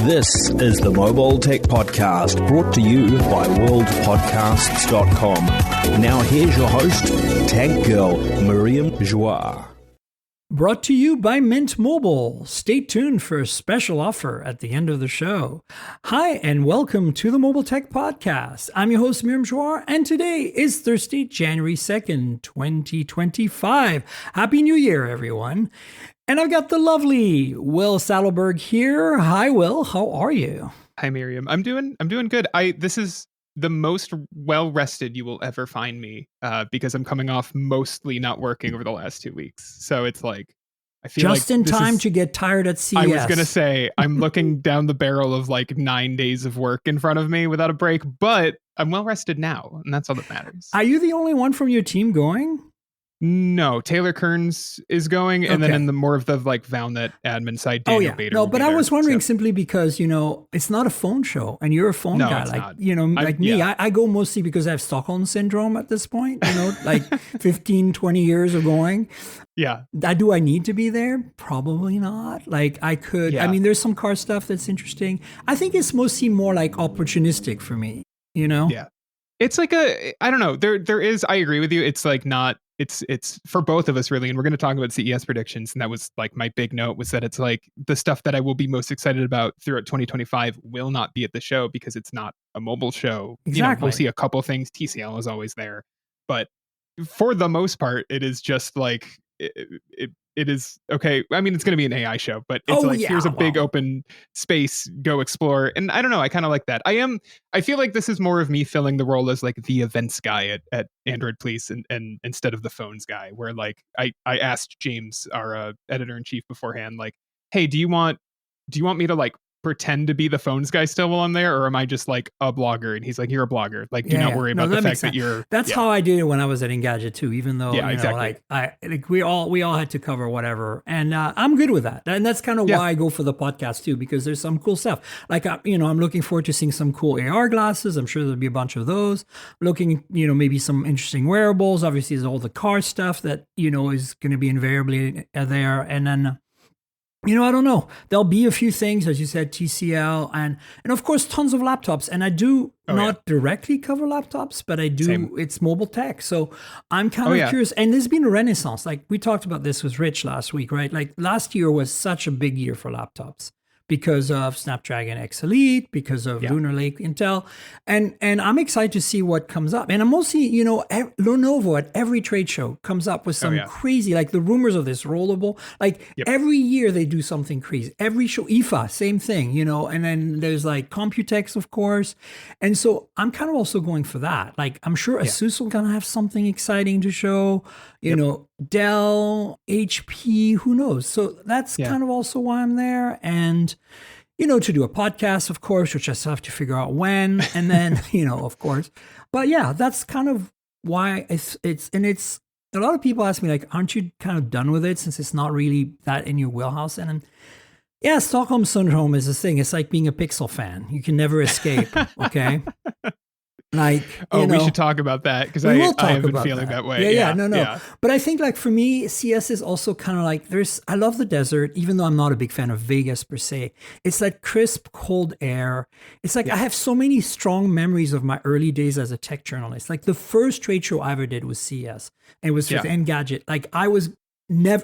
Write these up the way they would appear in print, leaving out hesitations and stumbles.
This is the Mobile Tech Podcast, brought to you by worldpodcasts.com. Now here's your host, Tech Girl, Miriam Joie. Brought to you by Mint Mobile. Stay tuned for a special offer at the end of the show. Hi, and welcome to the Mobile Tech Podcast. I'm your host, Miriam Joie, and today is Thursday, January 2nd, 2025. Happy New Year, everyone. And I've got the lovely Will Saddleberg here. Hi, Will. How are you? Hi, Miriam. I'm doing good. This is the most well-rested you will ever find me because I'm coming off mostly not working over the last 2 weeks. So it's like, I feel just like in time to get tired at CES. I was going to say, I'm looking down the barrel of like 9 days of work in front of me without a break, but I'm well-rested now, and that's all that matters. Are you the only one from your team going? No, Taylor Kearns is going, and then in the more of the like ValNet admin side, Daniel Bader. No, but I was wondering simply because, it's not a phone show, and you're a phone guy. It's like, not. Me, I go mostly because I have Stockholm syndrome at this point, like 15, 20 years of going. Yeah. Do I need to be there? Probably not. Like I could, there's some car stuff that's interesting. I think it's mostly more like opportunistic for me, Yeah. It's like I don't know. There is, I agree with you. It's like not, it's for both of us really. And we're going to talk about CES predictions. And that was like my big note was that it's like the stuff that I will be most excited about throughout 2025 will not be at the show because it's not a mobile show. Exactly. We'll see a couple things. TCL is always there. But for the most part, it is just like, it is okay. I mean, it's going to be an AI show, but it's here's a big open space, go explore. And I don't know. I kind of like that. I feel like this is more of me filling the role as like the events guy at Android Police and instead of the phones guy, where like I asked James, our editor in chief beforehand, like, hey, do you want me to like pretend to be the phones guy still while I'm there, or am I just like a blogger? And he's like, you're a blogger. Like, do not worry about the fact that you're. That's how I did it when I was at Engadget too. Even though exactly. We all had to cover whatever, and I'm good with that. And that's kind of why I go for the podcast too, because there's some cool stuff. Like I'm looking forward to seeing some cool AR glasses. I'm sure there'll be a bunch of those. Looking, maybe some interesting wearables. Obviously, there's all the car stuff that is going to be invariably there, and then. I don't know. There'll be a few things, as you said, TCL, and of course, tons of laptops. And I do not directly cover laptops, but I do. Same. It's mobile tech. So I'm kind of curious. And there's been a renaissance. Like we talked about this with Rich last week, right? Like last year was such a big year for laptops because of Snapdragon X Elite, because of Lunar Lake Intel. And I'm excited to see what comes up. And I'm mostly, Lenovo at every trade show comes up with some crazy, like the rumors of this rollable, like every year they do something crazy. Every show, IFA, same thing, and then there's like Computex, of course. And so I'm kind of also going for that. Like I'm sure Asus will kind of have something exciting to show, Dell, HP, who knows? So that's kind of also why I'm there. And, to do a podcast, of course, which I still have to figure out when, and then, of course. But yeah, that's kind of why it's a lot of people ask me like, aren't you kind of done with it since it's not really that in your wheelhouse? And Stockholm Syndrome is a thing. It's like being a Pixel fan. You can never escape. Okay. Like, we should talk about that because I have been feeling that way. No. But I think like for me, CS is also kind of like I love the desert, even though I'm not a big fan of Vegas per se. It's that crisp, cold air. It's like I have so many strong memories of my early days as a tech journalist. Like the first trade show I ever did was CES, and it was with Engadget. Like I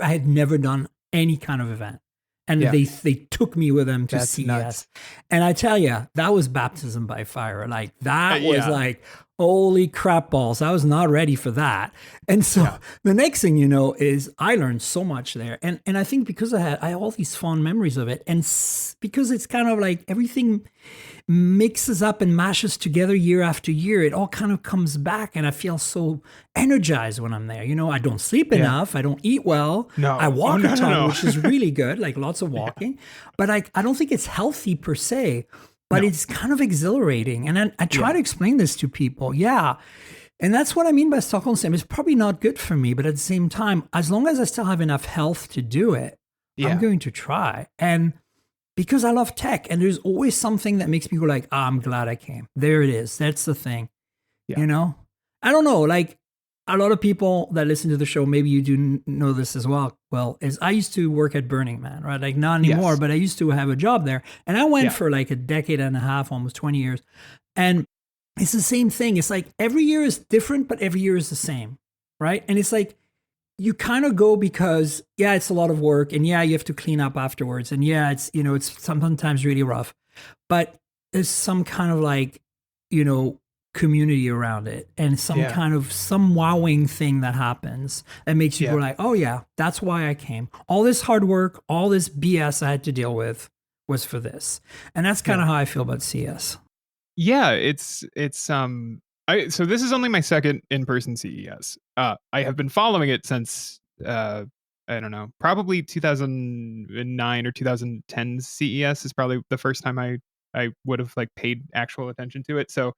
had never done any kind of event. And they took me with them to CES. Nuts. And I tell you, that was baptism by fire. Like that was like, holy crap balls. I was not ready for that. And so the next thing is I learned so much there. And I think because I have all these fond memories of it, and because it's kind of like everything mixes up and mashes together year after year, it all kind of comes back, and I feel so energized when I'm there. I don't sleep enough, I don't eat well, I walk a ton, which is really good, like lots of walking, but I don't think it's healthy per se, but it's kind of exhilarating. And I try to explain this to people. And that's what I mean by Stockholm Syndrome. It's probably not good for me, but at the same time, as long as I still have enough health to do it, I'm going to try. And because I love tech, and there's always something that makes me go like, I'm glad I came. There it is. That's the thing. I don't know. Like a lot of people that listen to the show, maybe you do know this as well. Well, is I used to work at Burning Man, right? Like not anymore, Yes. but I used to have a job there, and I went for like a decade and a half, almost 20 years, and it's the same thing. It's like every year is different, but every year is the same, right? And it's like you kind of go because it's a lot of work, and you have to clean up afterwards, and it's it's sometimes really rough, but there's some kind of like community around it, and some wowing thing that happens that makes you go like, oh yeah, that's why I came. All this hard work, all this BS I had to deal with was for this, and that's kind of how I feel about CES. Yeah, it's so this is only my second in-person CES. I have been following it since I don't know, probably 2009 or 2010 CES is probably the first time I would have like paid actual attention to it. So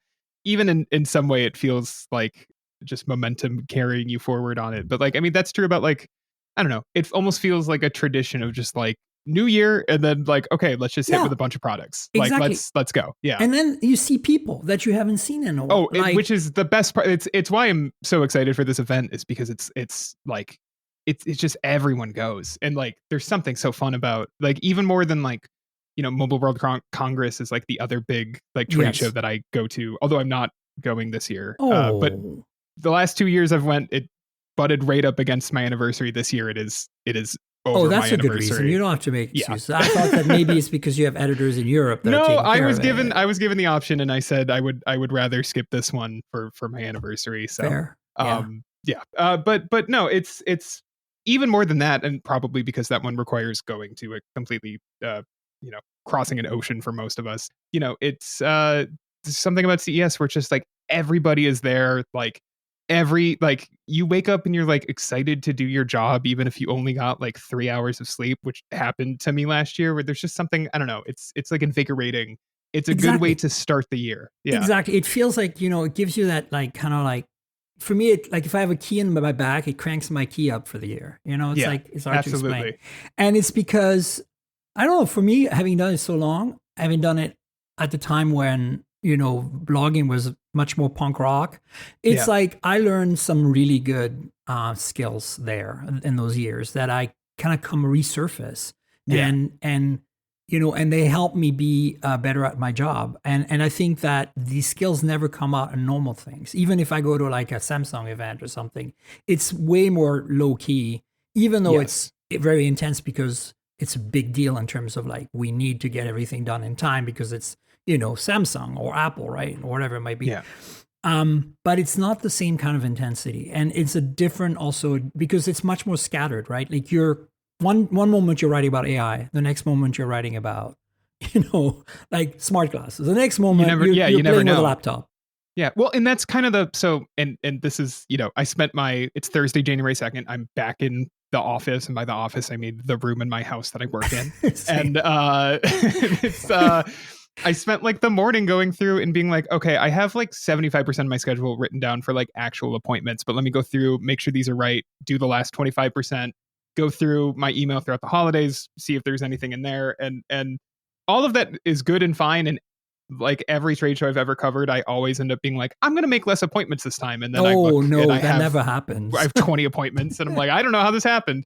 even in some way it feels like just momentum carrying you forward on it. But like, I mean, that's true about like, I don't know, it almost feels like a tradition of just like new year and then like, okay, let's just hit with a bunch of products. Exactly. Like let's go. Yeah. And then you see people that you haven't seen in a while. Which is the best part. It's why I'm so excited for this event, is because it's like it's just everyone goes, and like there's something so fun about, like, even more than like, Mobile World Congress is like the other big like trade show that I go to, although I'm not going this year. But the last 2 years I've went, it butted right up against my anniversary. This year it is over that's my a good reason. You don't have to make excuses. I thought that maybe it's because you have editors in Europe. That I was given the option, and I said I would rather skip this one for my anniversary. So fair. But no, it's even more than that, and probably because that one requires going to a completely crossing an ocean for most of us. It's something about CES where it's just like everybody is there, like you wake up and you're like excited to do your job, even if you only got like 3 hours of sleep, which happened to me last year, where there's just something, I don't know, it's like invigorating. It's a good way to start the year. Yeah, exactly. It feels like, it gives you that like kind of like, for me, it, like if I have a key in my back, it cranks my key up for the year. It's like, it's hard to explain. And it's because, I don't know, for me, having done it so long, having done it at the time when, blogging was much more punk rock. It's like I learned some really good skills there in those years that I kind of come resurface, and they help me be better at my job. And I think that these skills never come out in normal things. Even if I go to like a Samsung event or something, it's way more low key, even though it's very intense, because it's a big deal in terms of like, we need to get everything done in time because it's, Samsung or Apple, right? Or whatever it might be. Yeah. But it's not the same kind of intensity. And it's a different also, because it's much more scattered, right? Like you're one moment you're writing about AI, the next moment you're writing about, like smart glasses. The next moment you're playing with a laptop. Yeah. Well, and that's kind of and this is, I spent it's Thursday, January 2nd. I'm back in the office, and by the office, I mean the room in my house that I work in. And it's I spent like the morning going through and being like, okay, I have like 75% of my schedule written down for like actual appointments, but let me go through, make sure these are right, do the last 25%, go through my email throughout the holidays, see if there's anything in there. And all of that is good and fine. And like every trade show I've ever covered, I always end up being like, I'm going to make less appointments this time. And then that never happens. I have 20 appointments, and I'm like, I don't know how this happened.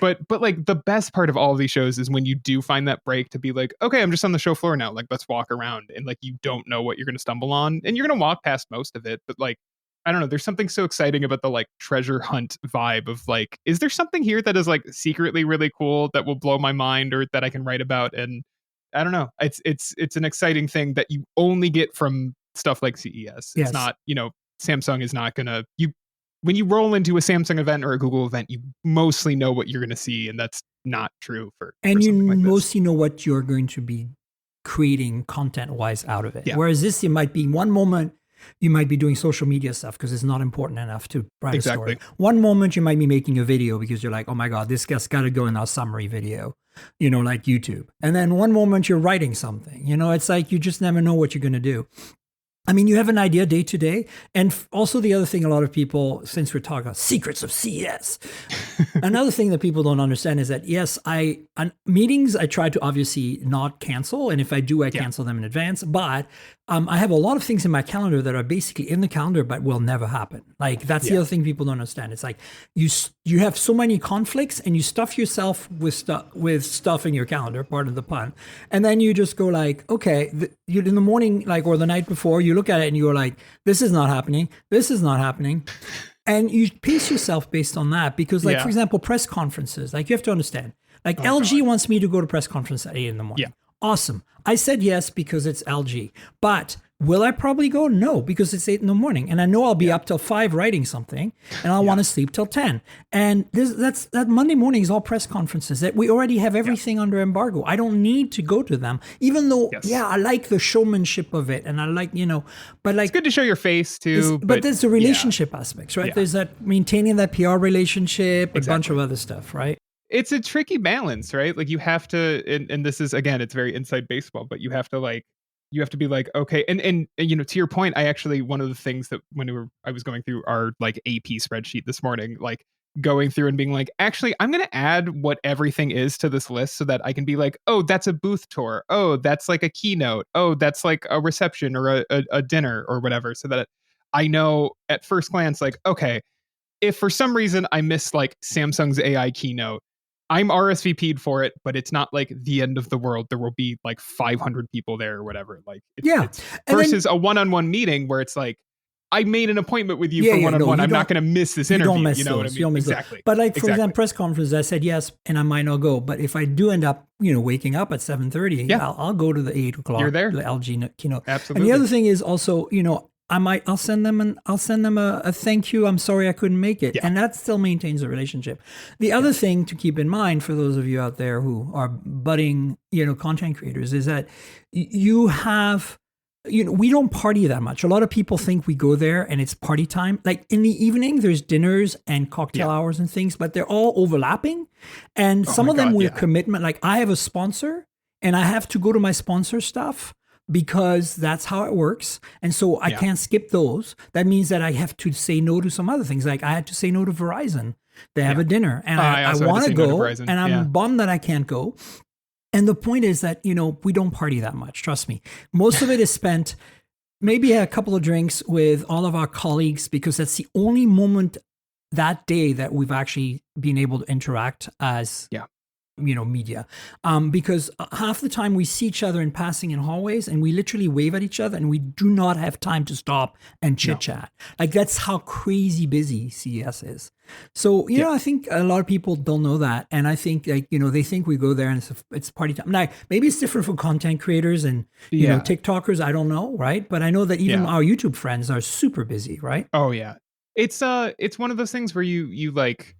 But like the best part of all of these shows is when you do find that break to be like, okay, I'm just on the show floor now. Like, let's walk around, and like, you don't know what you're going to stumble on, and you're going to walk past most of it. But like, I don't know, there's something so exciting about the like treasure hunt vibe of like, is there something here that is like secretly really cool that will blow my mind or that I can write about? And I don't know, it's an exciting thing that you only get from stuff like CES. It's not, Samsung is not going to, when you roll into a Samsung event or a Google event, you mostly know what you're going to see, and that's not true for you like mostly know what you're going to be creating content-wise out of it. Yeah. Whereas this, it might be one moment you might be doing social media stuff because it's not important enough to write a story. One moment you might be making a video because you're like, oh my God, this guy's got to go in our summary video, like YouTube. And then one moment you're writing something. It's like you just never know what you're going to do. I mean, you have an idea day to day. And also the other thing, a lot of people, since we're talking about secrets of CES, another thing that people don't understand is that, yes, on meetings, I try to obviously not cancel. And if I do, I cancel them in advance. But I have a lot of things in my calendar that are basically in the calendar, but will never happen. Like that's the other thing people don't understand. It's like you have so many conflicts and you stuff yourself with stuff in your calendar, part of the pun. And then you just go like, okay, you in the morning, like, or the night before, you look at it and you're like, this is not happening. This is not happening. And you pace yourself based on that because, like, for example, press conferences, like you have to understand, like LG wants me to go to press conference at 8 in the morning. Yeah. Awesome. I said yes because it's LG. But will I probably go? No, because it's 8 in the morning. And I know I'll be up till 5 writing something and I'll want to sleep till 10. And that Monday morning is all press conferences that we already have everything under embargo. I don't need to go to them, even though, I like the showmanship of it. And I like, but like. It's good to show your face too. But there's the relationship aspects, right? Yeah. There's that maintaining that PR relationship, a bunch of other stuff, right? It's a tricky balance, right? Like you have to, and this is, again, it's very inside baseball, but you have to be like, okay. And to your point, I actually, one of the things that I was going through our like AP spreadsheet this morning, like going through and being like, actually, I'm going to add what everything is to this list so that I can be like, oh, that's a booth tour. Oh, that's like a keynote. Oh, that's like a reception or a dinner or whatever. So that I know at first glance, like, okay, if for some reason I miss like Samsung's AI keynote, I'm RSVP'd for it, but it's not like the end of the world. There will be like 500 people there or whatever. Like, it's versus a one-on-one meeting where it's like, I made an appointment with you for one-on-one. I'm not going to miss this interview. Don't miss you know what I mean? You don't miss exactly. But like, for example, press conference, I said yes, and I might not go. But if I do end up, waking up at 7:30, I'll go to the 8 o'clock. You're there. The LG keynote. Absolutely. And the other thing is also, I'll send them a thank you. I'm sorry I couldn't make it. Yeah. And that still maintains a relationship. The other thing to keep in mind for those of you out there who are budding, content creators is that you have, we don't party that much. A lot of people think we go there and it's party time. Like in the evening, there's dinners and cocktail hours and things, but they're all overlapping. And some of them with commitment. Like I have a sponsor and I have to go to my sponsor stuff because that's how it works. And so I can't skip those. That means that I have to say no to some other things. Like I had to say no to Verizon. They have a dinner and I want to go and I'm bummed that I can't go. And the point is that, we don't party that much. Trust me. Most of it is spent maybe a couple of drinks with all of our colleagues because that's the only moment that day that we've actually been able to interact as media, because half the time we see each other in passing in hallways and we literally wave at each other and we do not have time to stop and chit chat. Like that's how crazy busy CES is. So, I think a lot of people don't know that. And I think they think we go there and it's party time. Now, maybe it's different for content creators and, TikTokers. I don't know. Right. But I know that even our YouTube friends are super busy. Right. Oh yeah. It's one of those things where you like,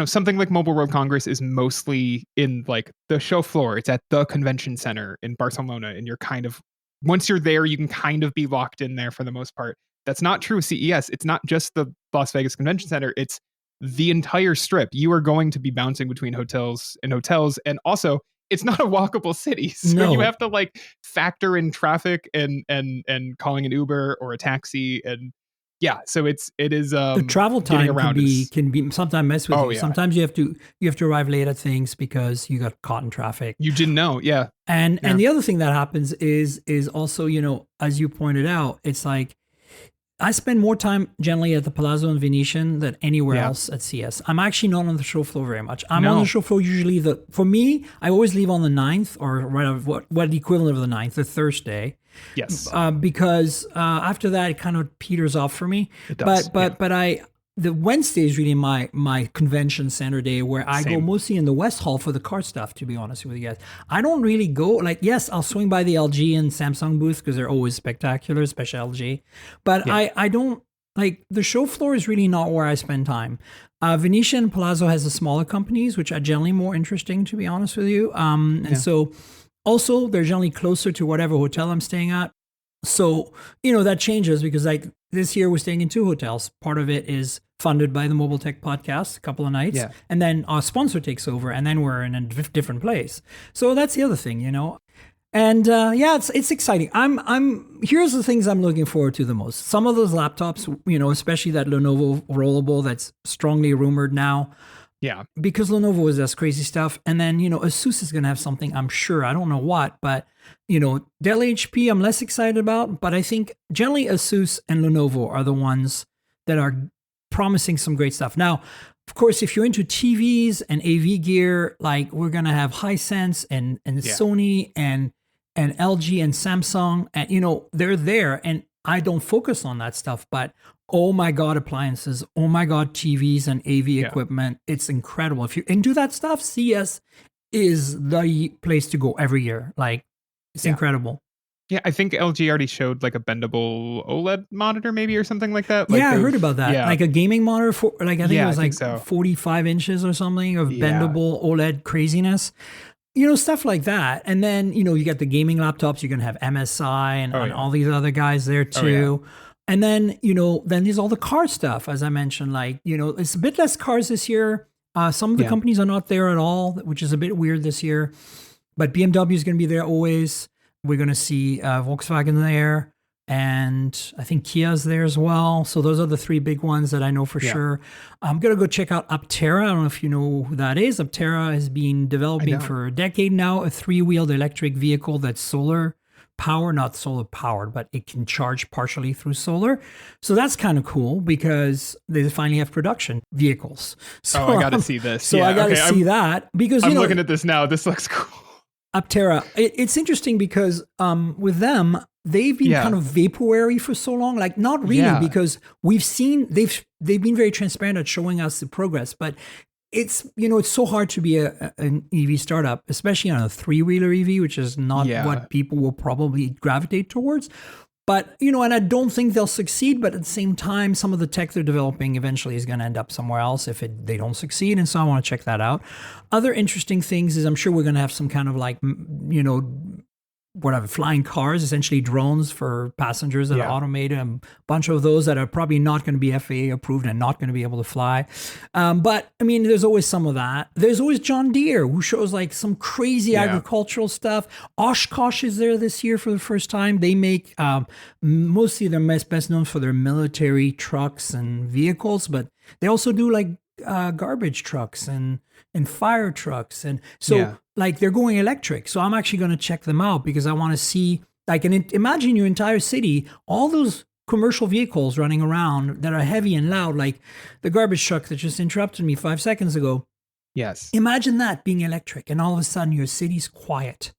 something like Mobile World Congress is mostly in like the show floor. It's at the convention center in Barcelona. And you're kind of, once you're there, you can kind of be locked in there for the most part. That's not true with CES. It's not just the Las Vegas Convention Center. It's the entire strip. You are going to be bouncing between hotels. And also it's not a walkable city. So you have to like factor in traffic and calling an Uber or a taxi and so it is the travel time can be sometimes mess with you. Sometimes you have to arrive late at things because you got caught in traffic. You didn't know, And the other thing that happens is also, as you pointed out, it's like I spend more time generally at the Palazzo and Venetian than anywhere else at CES. I'm actually not on the show floor very much. I'm on the show floor usually for me, I always leave on the 9th or right of what the equivalent of the 9th, the Thursday. Yes. Because after that, it kind of peters off for me. It does. But the Wednesday is really my convention center day where I go mostly in the West Hall for the car stuff, to be honest with you guys. I don't really go, like, yes, I'll swing by the LG and Samsung booth because they're always spectacular, especially LG. But I don't, like, the show floor is really not where I spend time. Venetian and Palazzo has the smaller companies, which are generally more interesting, to be honest with you. And so also they're generally closer to whatever hotel I'm staying at. So, that changes because like this year we're staying in 2 hotels. Part of it is funded by the Mobile Tech Podcast, a couple of nights. Yeah. And then our sponsor takes over and then we're in a different place. So that's the other thing, And it's exciting. I'm here's the things I'm looking forward to the most. Some of those laptops, especially that Lenovo rollable that's strongly rumored now. Yeah. Because Lenovo does crazy stuff. And then, Asus is going to have something, I'm sure. I don't know what, but, Dell HP, I'm less excited about. But I think generally Asus and Lenovo are the ones that are promising some great stuff. Now, of course, if you're into TVs and AV gear, like we're going to have Hisense and Sony and LG and Samsung, and, they're there. And I don't focus on that stuff, but oh my God, appliances. Oh my God, TVs and AV equipment. It's incredible. If you're into that stuff, CES is the place to go every year. Like, it's incredible. Yeah, I think LG already showed like a bendable OLED monitor maybe or something like that. Like I heard about that. Yeah. Like a gaming monitor for like, I think it was like so. 45 inches or something of bendable OLED craziness. Stuff like that. And then, you get the gaming laptops. You're going to have MSI and all these other guys there too. Oh, yeah. And then, then there's all the car stuff, as I mentioned, like, it's a bit less cars this year. Some of the companies are not there at all, which is a bit weird this year. But BMW is going to be there always. We're going to see Volkswagen there. And I think Kia's there as well. So those are the three big ones that I know for sure. I'm going to go check out Aptera. I don't know if you know who that is. Aptera has been developing for a decade now, a 3-wheeled electric vehicle that's solar power, not solar powered, but it can charge partially through solar. So that's kind of cool because they finally have production vehicles. So I got to see this. So I got to see that because I'm looking at this now. This looks cool. Aptera. It's interesting because with them, they've been kind of vaporwary for so long. Like not really because we've seen they've been very transparent at showing us the progress, but it's it's so hard to be an EV startup, especially on a 3-wheeler EV, which is not what people will probably gravitate towards. But, and I don't think they'll succeed, but at the same time, some of the tech they're developing eventually is going to end up somewhere else if they don't succeed. And so I want to check that out. Other interesting things is I'm sure we're going to have some kind of like, whatever, flying cars, essentially drones for passengers that are automated, and a bunch of those that are probably not going to be FAA approved and not going to be able to fly. But I mean, there's always some of that. There's always John Deere, who shows like some crazy agricultural stuff. Oshkosh is there this year for the first time. They make mostly they're best known for their military trucks and vehicles, but they also do like garbage trucks and fire trucks. And so like they're going electric. So I'm actually going to check them out because I want to see, like, and imagine your entire city, all those commercial vehicles running around that are heavy and loud, like the garbage truck that just interrupted me 5 seconds ago. Yes. Imagine that being electric and all of a sudden your city's quiet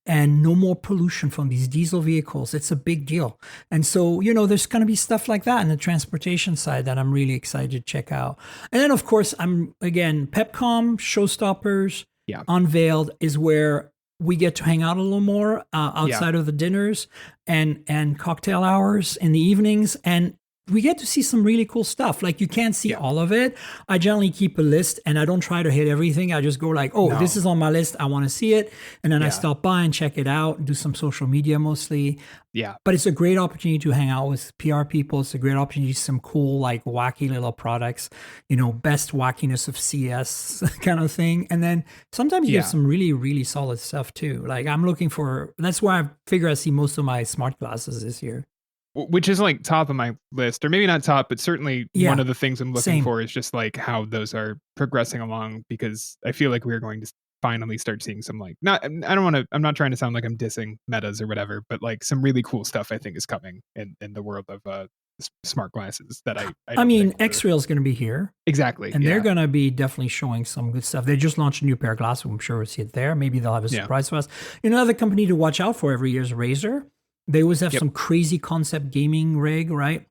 and no more pollution from these diesel vehicles. It's a big deal. And so, there's going to be stuff like that in the transportation side that I'm really excited to check out. And then, of course, PepCom, Showstoppers, Unveiled is where we get to hang out a little more outside of the dinners and cocktail hours in the evenings. And we get to see some really cool stuff. Like you can't see all of it. I generally keep a list and I don't try to hit everything. I just go like, this is on my list. I want to see it. And then I stop by and check it out and do some social media mostly. Yeah. But it's a great opportunity to hang out with PR people. It's a great opportunity to see some cool, like wacky little products, best wackiness of CS kind of thing. And then sometimes you get some really, really solid stuff too. Like that's why I figure I see most of my smart glasses this year. Which is like top of my list, or maybe not top, but certainly one of the things I'm looking for is just like how those are progressing along, because I feel like we're going to finally start seeing some I'm not trying to sound like I'm dissing metas or whatever, but like some really cool stuff I think is coming in the world of smart glasses that I mean, X-Rail is going to be here. Exactly. And they're going to be definitely showing some good stuff. They just launched a new pair of glasses. I'm sure we'll see it there. Maybe they'll have a surprise for us. Another company to watch out for every year is Razer. They always have some crazy concept gaming rig, right?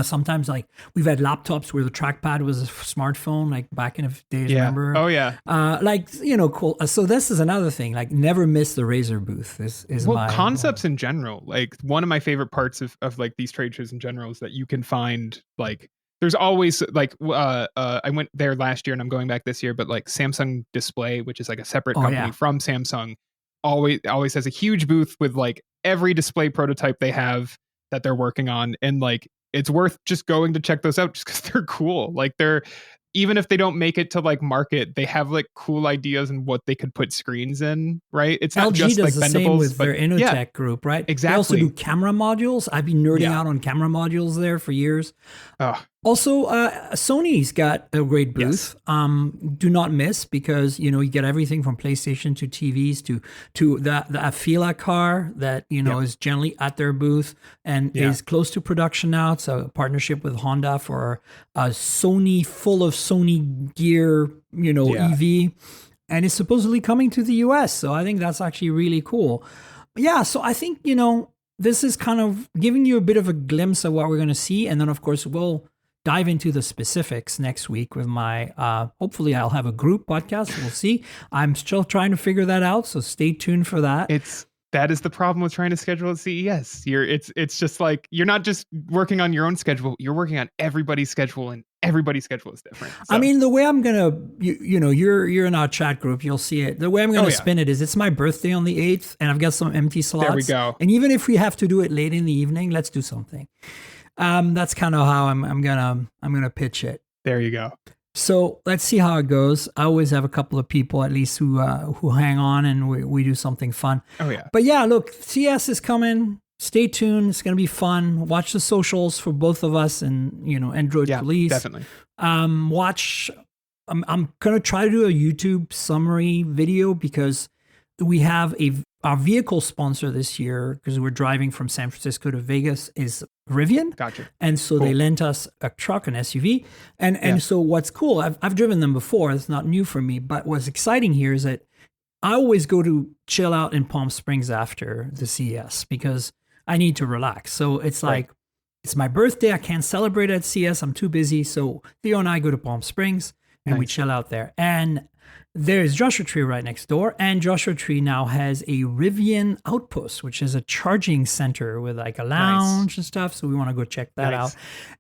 Sometimes like we've had laptops where the trackpad was a smartphone, like back in the days, remember? Oh yeah. Cool. So this is another thing, like never miss the Razer booth is my concepts in general. Like one of my favorite parts of like these trade shows in general is that you can find like, there's always like, I went there last year and I'm going back this year, but like Samsung Display, which is like a separate company from Samsung, always has a huge booth with like every display prototype they have that they're working on, and like it's worth just going to check those out just because they're cool. Like they're even if they don't make it to like market, they have like cool ideas and what they could put screens in, right? It's not LG just does like the bendables, same with but their Innotech group, right? exactly. They also do camera modules. I've been nerding out on camera modules there for years. Also, Sony's got a great booth. Yes. Do not miss, because you get everything from PlayStation to TVs to the Afila car that is generally at their booth and is close to production now. It's a partnership with Honda for a Sony full of Sony gear, EV, and it's supposedly coming to the US. So I think that's actually really cool. Yeah, so I think this is kind of giving you a bit of a glimpse of what we're going to see, and then of course we'll dive into the specifics next week with my, hopefully I'll have a group podcast. We'll see. I'm still trying to figure that out. So stay tuned for that. That is the problem with trying to schedule at CES. It's just like, you're not just working on your own schedule. You're working on everybody's schedule, and everybody's schedule is different. So. I mean, the way I'm going to, you're in our chat group. You'll see it. The way I'm going to spin it is it's my birthday on the 8th and I've got some empty slots. There we go. And even if we have to do it late in the evening, let's do something. That's kind of how I'm gonna pitch it. There you go. So let's see how it goes. I always have a couple of people at least who hang on, and we do something fun. Oh yeah. But yeah, look, CES is coming. Stay tuned. It's gonna be fun. Watch the socials for both of us, and Android Police. Definitely. Watch. I'm gonna try to do a YouTube summary video, because we have our vehicle sponsor this year, because we're driving from San Francisco to Vegas, is Rivian. Gotcha. And so they lent us a truck, an SUV. And so what's cool, I've driven them before. It's not new for me. But what's exciting here is that I always go to chill out in Palm Springs after the CES, because I need to relax. So it's like, it's my birthday. I can't celebrate at CES. I'm too busy. So Theo and I go to Palm Springs and we chill out there. And there's Joshua Tree right next door, and Joshua Tree now has a Rivian Outpost, which is a charging center with like a lounge and stuff. So we want to go check that out,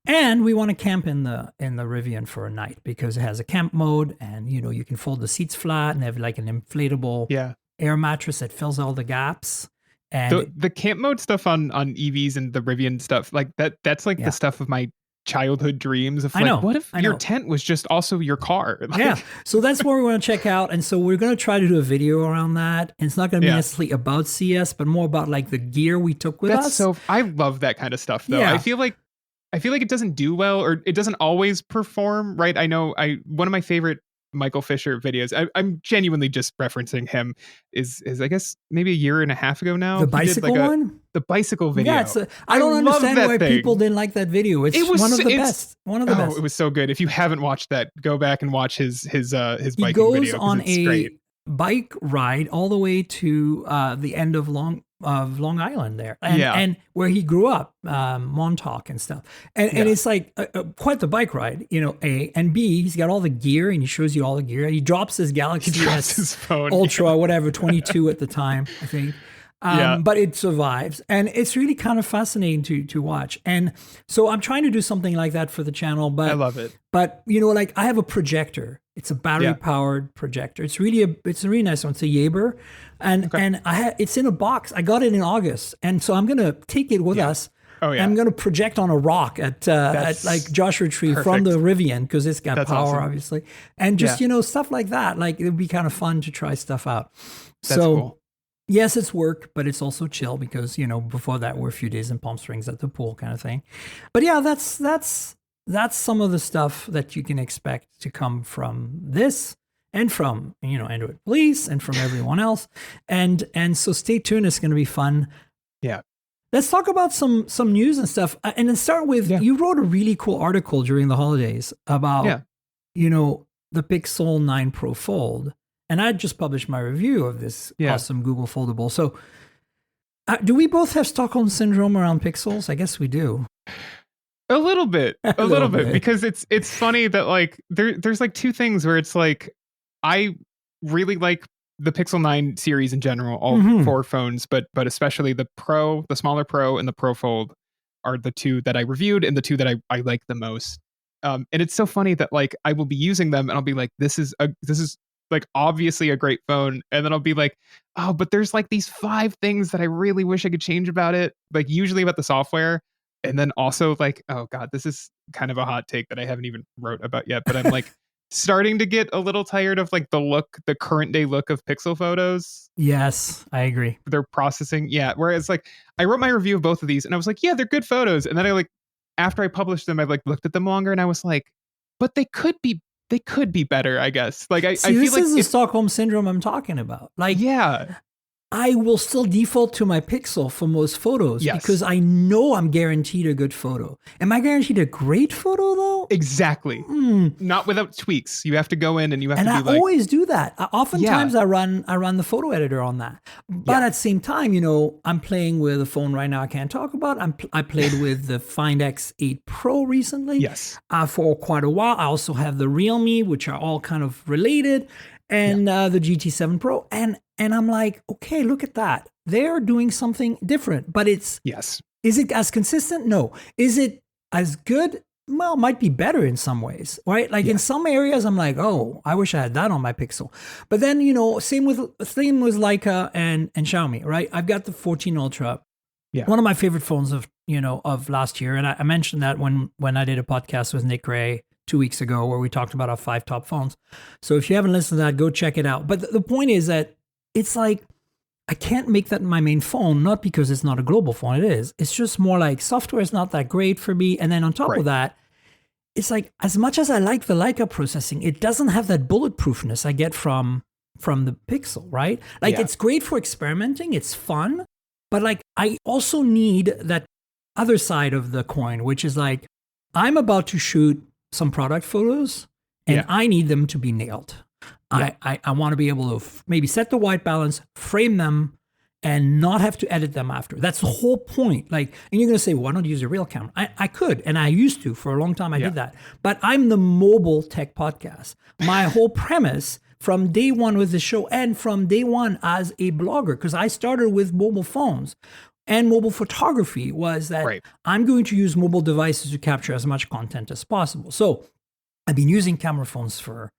and we want to camp in the Rivian for a night, because it has a camp mode, and you can fold the seats flat, and they have like an inflatable air mattress that fills all the gaps. And the camp mode stuff on EVs and the Rivian stuff, like that's like the stuff of my childhood dreams of like, what if your tent was just also your car? Like, so that's what we want to check out. And so we're going to try to do a video around that. And it's not going to be necessarily about CS, but more about like the gear we took with us. So I love that kind of stuff though. I feel like it doesn't do well, or it doesn't always perform right. I know one of my favorite Michael Fisher videos, I'm genuinely just referencing him, is I guess maybe a year and a half ago now. The bicycle one? The bicycle video. Yeah, I don't understand why people didn't like that video. It was one of the best. One of the best. It was so good. If you haven't watched that, go back and watch his biking video. He goes on a bike ride all the way to the end of Long Island there, and where he grew up, Montauk and stuff, and it's like quite the bike ride, A, and B, he's got all the gear, and he shows you all the gear. He drops his Galaxy S phone, Ultra, whatever, 22 at the time, I think. But it survives, and it's really kind of fascinating to watch. And so I'm trying to do something like that for the channel, but I love it. But like I have a projector. It's a battery powered projector. It's a really nice one. It's a Jaeger, and it's in a box. I got it in August, and so I'm gonna take it with us. Oh yeah. I'm gonna project on a rock at like Joshua Tree from the Rivian, because it's got power, obviously, and just stuff like that. Like it would be kind of fun to try stuff out. That's cool. Yes, it's work, but it's also chill, because before that we're a few days in Palm Springs at the pool, kind of thing. But yeah, that's some of the stuff that you can expect to come from this, and from Android Police, and from everyone else. And so stay tuned. It's going to be fun. Yeah. Let's talk about some news and stuff. And then start with, you wrote a really cool article during the holidays about the Pixel 9 Pro Fold. And I just published my review of this awesome Google Foldable. So do we both have Stockholm Syndrome around Pixels? I guess we do. A little bit, because it's funny that like there's like two things where it's like, I really like the Pixel 9 series in general, all four phones, but especially the Pro, the smaller Pro, and the Pro Fold are the two that I reviewed, and the two that I like the most. And it's so funny that like I will be using them, and I'll be like, this is like obviously a great phone, and then I'll be like, oh, but there's like these 5 things that I really wish I could change about it, like usually about the software. And then also like, oh god, this is kind of a hot take that I haven't even wrote about yet, but I'm like, starting to get a little tired of like the current day look of Pixel photos. Yes, I agree. Their processing. Yeah. Whereas like I wrote my review of both of these and I was like, yeah, they're good photos. And then I like, after I published them, I like looked at them longer and I was like, but they could be better, I guess. Like I feel this like is the Stockholm syndrome I'm talking about. Like, yeah. I will still default to my Pixel for most photos because I know I'm guaranteed a good photo. Am I guaranteed a great photo though? Exactly. Not without tweaks. You have to go in and you have to be like... And I always do that. Oftentimes I run the photo editor on that. But at the same time, you know, I'm playing with a phone right now I can't talk about. I played with the Find X8 Pro recently. Yes. For quite a while. I also have the Realme, which are all kind of related, and the GT7 Pro. And I'm like, okay, look at that. They're doing something different, but it's... Yes. Is it as consistent? No. Is it as good? Well, might be better in some ways, right? Like in some areas, I'm like, oh, I wish I had that on my Pixel. But then, you know, same with Leica and Xiaomi, right? I've got the 14 Ultra. Yeah. One of my favorite phones of last year. And I mentioned that when I did a podcast with Nick Gray 2 weeks ago, where we talked about our 5 top phones. So if you haven't listened to that, go check it out. But the point is that it's like, I can't make that my main phone, not because it's not a global phone. It is. It's just more like software is not that great for me. And then on top of that, it's like, as much as I like the Leica processing, it doesn't have that bulletproofness I get from the Pixel, right? Like it's great for experimenting. It's fun. But like, I also need that other side of the coin, which is like, I'm about to shoot some product photos and I need them to be nailed. Yeah. I want to be able to maybe set the white balance, frame them, and not have to edit them after. That's the whole point. Like, and you're going to say, why don't you use a real camera? I could, and I used to for a long time. I did that. But I'm the mobile tech podcast. My whole premise from day one with the show and from day one as a blogger, because I started with mobile phones and mobile photography, was that I'm going to use mobile devices to capture as much content as possible. So I've been using camera phones for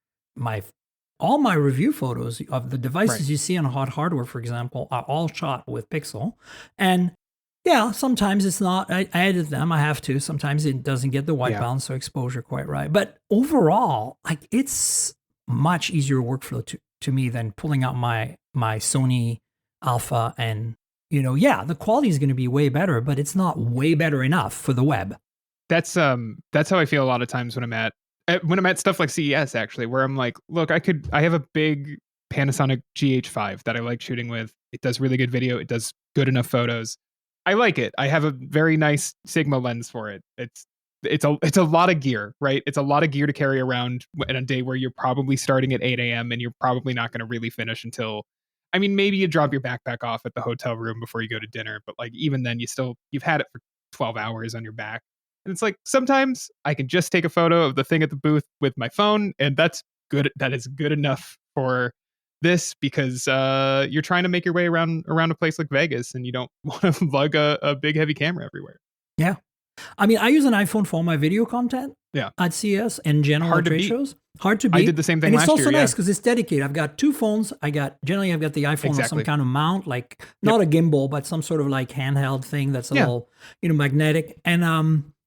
all my review photos of the devices you see on Hot Hardware, for example, are all shot with Pixel. And yeah, sometimes it's not, I edit them, I have to. Sometimes it doesn't get the white balance or exposure quite right. But overall, like, it's much easier workflow to me than pulling out my Sony Alpha. And, the quality is going to be way better, but it's not way better enough for the web. That's how I feel a lot of times when I'm at stuff like CES, actually, where I'm like, look, I have a big Panasonic GH5 that I like shooting with. It does really good video. It does good enough photos. I like it. I have a very nice Sigma lens for it. It's a lot of gear, right? It's a lot of gear to carry around in a day where you're probably starting at 8 a.m. and you're probably not going to really finish until, maybe you drop your backpack off at the hotel room before you go to dinner. But like, even then you've had it for 12 hours on your back. And it's like, sometimes I can just take a photo of the thing at the booth with my phone, and that's good. That is good enough for this, because you're trying to make your way around a place like Vegas, and you don't want to lug a big heavy camera everywhere. Yeah. I use an iPhone for all my video content at CES and general trade shows. Hard to beat. I did the same thing last year. And it's also nice because it's dedicated. I've got 2 phones. I've got the iPhone on some kind of mount, like not a gimbal, but some sort of like handheld thing that's a little, magnetic. And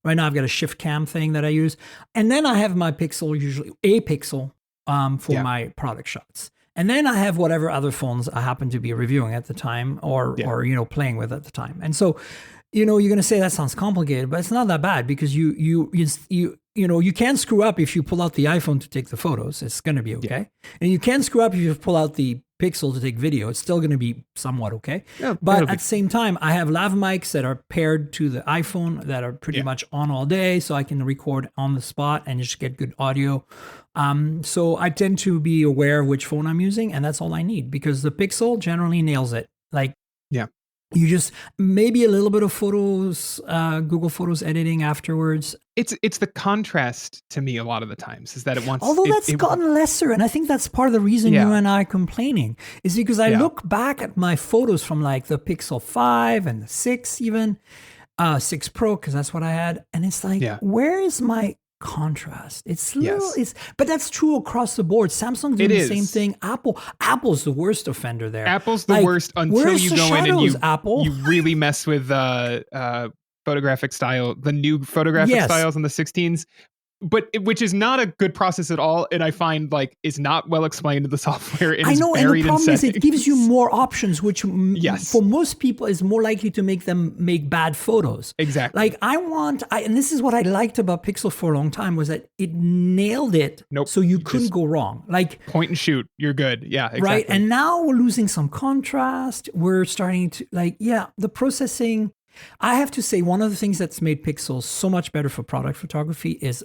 right now I've got a shift cam thing that I use. And then I have my Pixel, usually a Pixel for my product shots. And then I have whatever other phones I happen to be reviewing at the time or playing with at the time. And so, you're going to say that sounds complicated, but it's not that bad, because you can screw up if you pull out the iPhone to take the photos. It's going to be okay. Yeah. And you can screw up if you pull out the Pixel to take video. It's still going to be somewhat okay. Yeah, but at the same time, I have lav mics that are paired to the iPhone that are pretty much on all day, so I can record on the spot and just get good audio. So I tend to be aware of which phone I'm using, and that's all I need, because the Pixel generally nails it. Like, you just maybe a little bit of photos, Google Photos editing afterwards. It's the contrast to me a lot of the times, is that it wants. Although that's gotten lesser, and I think that's part of the reason you and I are complaining, is because I look back at my photos from like the Pixel 5 and the 6, even 6 Pro, because that's what I had, and it's like, where is my contrast? It's little, but that's true across the board. Samsung's doing the same thing. Apple's the worst offender there. Apple's the worst until you go in and you really mess with photographic style, the new photographic styles on the 16s. which is not a good process at all, and I find like is not well explained in the software. I know, and the problem is it gives you more options, which yes. for most people is more likely to make them make bad photos. Exactly. Like and this is what I liked about Pixel for a long time, was that it nailed it. Nope. So you couldn't go wrong. Like point and shoot, you're good. Yeah, exactly. Right. And now we're losing some contrast. We're starting to the processing. I have to say, one of the things that's made Pixel so much better for product photography is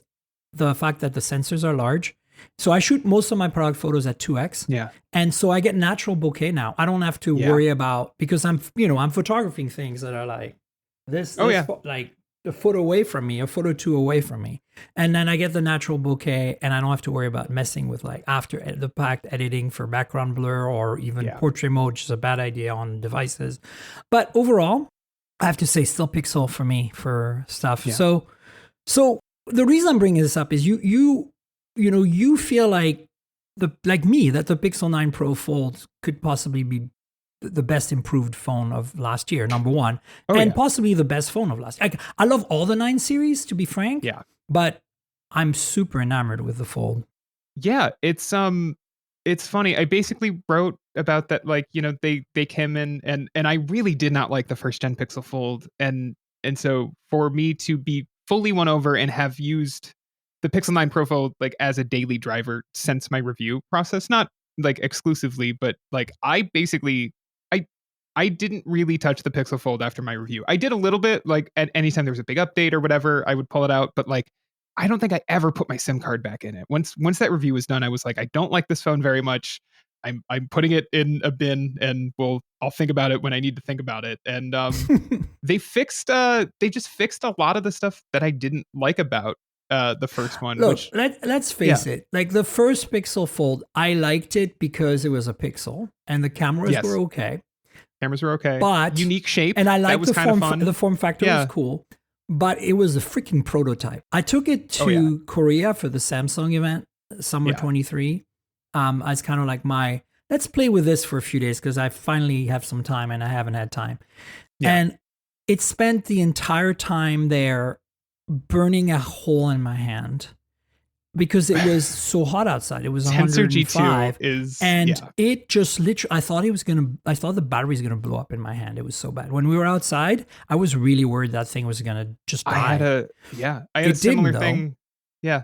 the fact that the sensors are large. So I shoot most of my product photos at 2x. Yeah. And so I get natural bokeh now. I don't have to worry about, because I'm photographing things that are like this like a foot away from me, a foot or two away from me. And then I get the natural bokeh, and I don't have to worry about messing with like after the fact editing for background blur or even portrait mode, which is a bad idea on devices. But overall, I have to say still Pixel for me for stuff. Yeah. So the reason I'm bringing this up is you feel like me that the Pixel 9 Pro Fold could possibly be the best improved phone of last year, number one, possibly the best phone of last year. I love all the 9 series, to be frank. Yeah, but I'm super enamored with the Fold. Yeah, it's funny. I basically wrote about that, like, they came in and I really did not like the first gen Pixel Fold, and so for me to be fully won over and have used the Pixel 9 Pro Fold like as a daily driver since my review process, not like exclusively, but like I didn't really touch the Pixel Fold after my review. I did a little bit, like at any time there was a big update or whatever, I would pull it out, but like I don't think I ever put my SIM card back in it. Once that review was done, I was like, I don't like this phone very much. I'm putting it in a bin, and I'll think about it when I need to think about it. And they just fixed a lot of the stuff that I didn't like about the first one. Look, let's face it. Like the first Pixel Fold, I liked it because it was a Pixel and the cameras were okay. Cameras were okay, but unique shape, and I liked the form factor was cool. But it was a freaking prototype. I took it to Korea for the Samsung event, summer 23. As kind of like let's play with this for a few days because I finally have some time and I haven't had time. Yeah. And it spent the entire time there burning a hole in my hand because it was so hot outside. It was 105. It just literally, I thought the battery was gonna blow up in my hand. It was so bad. When we were outside, I was really worried that thing was gonna just die. I had a similar thing. Yeah.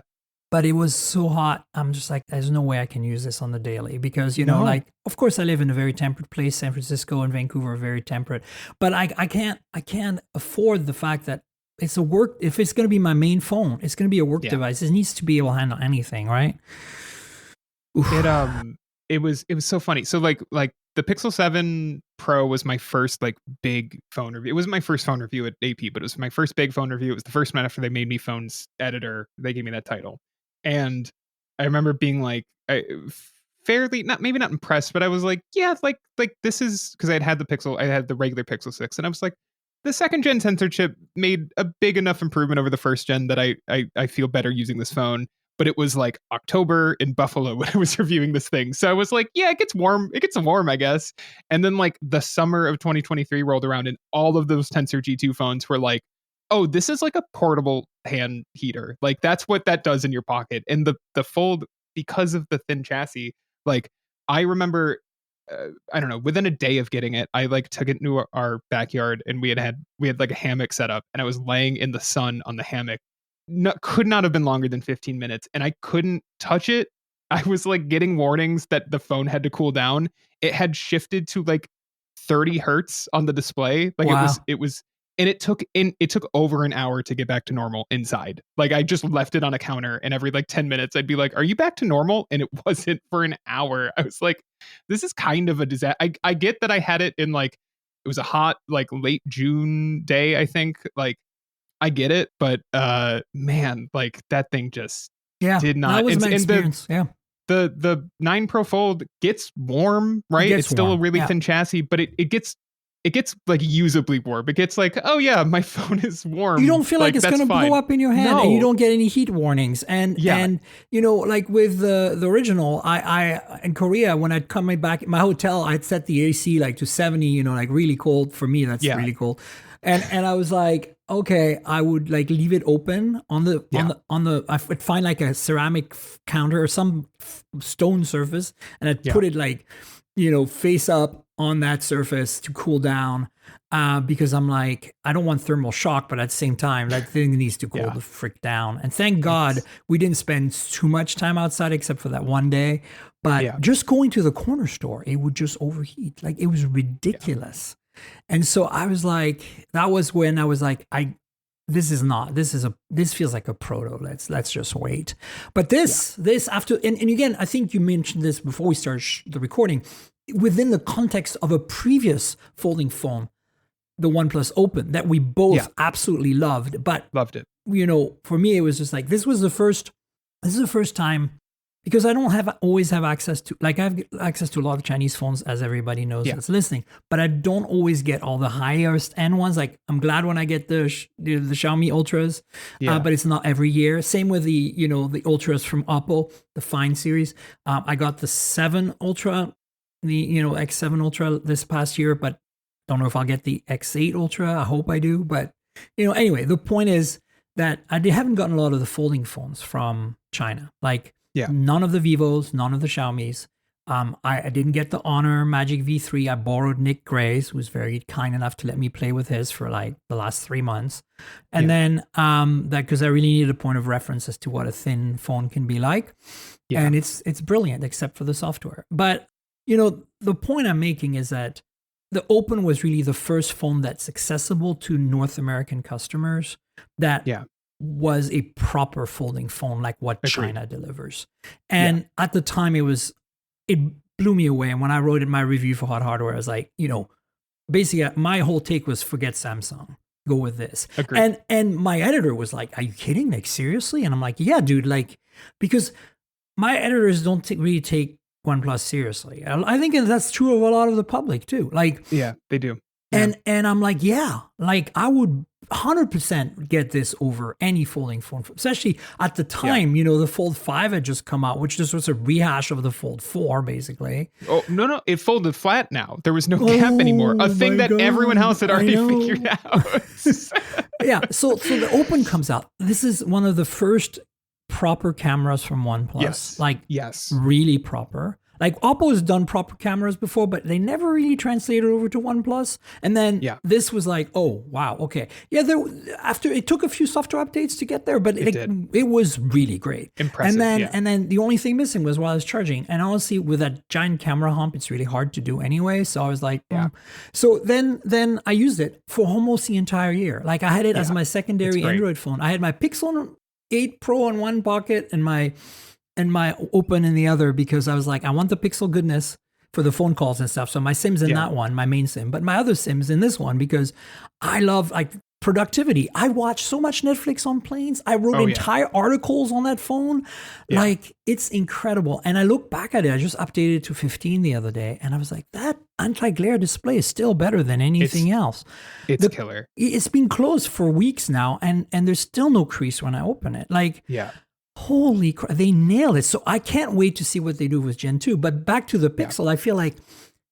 But it was so hot. I'm just like, there's no way I can use this on the daily because, like, of course I live in a very temperate place. San Francisco and Vancouver are very temperate, but I can't afford the fact that it's a work. If it's going to be my main phone, it's going to be a work device. It needs to be able to handle anything, right? Oof. It was so funny. So like the Pixel 7 Pro was my first like big phone review. It wasn't my first phone review at AP, but it was my first big phone review. It was the first one after they made me phones editor. They gave me that title. And I remember being like, fairly maybe not impressed, but I was like, yeah, like this is because I had the regular Pixel 6, and I was like, the second gen sensor chip made a big enough improvement over the first gen that I feel better using this phone. But it was like October in Buffalo when I was reviewing this thing, so I was like, yeah, it gets warm, I guess. And then like the summer of 2023 rolled around, and all of those Tensor G2 phones were like, oh, this is like a portable hand heater. Like that's what that does in your pocket. And the Fold, because of the thin chassis, like I remember, I don't know, within a day of getting it, I like took it into our backyard, and we had like a hammock set up, and I was laying in the sun on the hammock. Could not have been longer than 15 minutes, and I couldn't touch it. I was like getting warnings that the phone had to cool down. It had shifted to like 30 hertz on the display. Like it was. And it took over an hour to get back to normal inside. Like I just left it on a counter, and every like 10 minutes I'd be like, are you back to normal? And it wasn't for an hour. I was like, this is kind of a disaster. I get that I had it in like, it was a hot, like late June day, I think. Like I get it, but man, like that thing just did not. That was my experience. The 9 Pro Fold gets warm, right? It's still a really thin chassis, but it gets like usably warm. It gets like, oh yeah, my phone is warm. You don't feel like it's going to blow up in your hand, and you don't get any heat warnings. And like with the original, I in Korea, when I'd come back at my hotel, I'd set the AC like to 70, like really cold for me. That's really cold. And I was like, okay, I would like leave it open on the I would find like a ceramic counter or some stone surface, and I'd put it like, face up on that surface to cool down. Because I'm like, I don't want thermal shock, but at the same time, that thing needs to cool the frick down. And thank God we didn't spend too much time outside except for that one day. But just going to the corner store, it would just overheat. Like, it was ridiculous. And so I was like, that was when I was like, this feels like a proto. Let's just wait. But this after, and again, I think you mentioned this before we started the recording, within the context of a previous folding phone, the OnePlus Open, that we both absolutely loved. But loved it. For me, it was just like, this is the first time, because I don't always have access to, like, I have access to a lot of Chinese phones, as everybody knows that's listening, but I don't always get all the highest end ones. Like, I'm glad when I get the Xiaomi Ultras, but it's not every year. Same with the Ultras from Oppo, the Fine series. I got the 7 Ultra, the X7 Ultra this past year, but don't know if I'll get the X8 Ultra. I hope I do. But anyway, the point is that I haven't gotten a lot of the folding phones from China. Like, none of the Vivos, none of the Xiaomis. I didn't get the Honor Magic V3. I borrowed Nick Gray's, who was very kind enough to let me play with his for like the last 3 months. And then that, because I really needed a point of reference as to what a thin phone can be like. And it's brilliant, except for the software. But the point I'm making is that the Open was really the first phone that's accessible to North American customers that was a proper folding phone, like what China delivers. And at the time, it blew me away. And when I wrote in my review for Hot Hardware, I was like, basically my whole take was, forget Samsung, go with this. Agreed. And my editor was like, are you kidding? Like, seriously? And I'm like, yeah, dude, like, because my editors don't really take OnePlus seriously. I think that's true of a lot of the public too. Like, yeah, they do. And I'm like, like, I would 100% get this over any folding phone, especially at the time, the Fold 5 had just come out, which just was a rehash of the Fold 4, basically. Oh, no, it folded flat now. There was no gap anymore. A thing that everyone else had already figured out. So the Open comes out. This is one of the first proper cameras from OnePlus. Really proper. Like, Oppo has done proper cameras before, but they never really translated over to OnePlus. And then this was like, oh, wow, okay. Yeah, after it took a few software updates to get there, but it was really great. Impressive. And then the only thing missing was while I was charging. And honestly, with that giant camera hump, it's really hard to do anyway. So I was like, So then I used it for almost the entire year. Like, I had it as my secondary Android phone. I had my Pixel 8 Pro in one pocket and my Open in the other, because I was like, I want the Pixel goodness for the phone calls and stuff. So my SIM's in that one, my main SIM, but my other SIM's in this one because I love like productivity. I watch so much Netflix on planes. I wrote entire articles on that phone. Like, it's incredible. And I look back at it. I just updated it to 15 the other day, and I was like, that anti-glare display is still better than anything else. It's killer. It's been closed for weeks now, and there's still no crease when I open it. Like, holy crap, they nailed it. So I can't wait to see what they do with Gen 2. But back to the Pixel, I feel like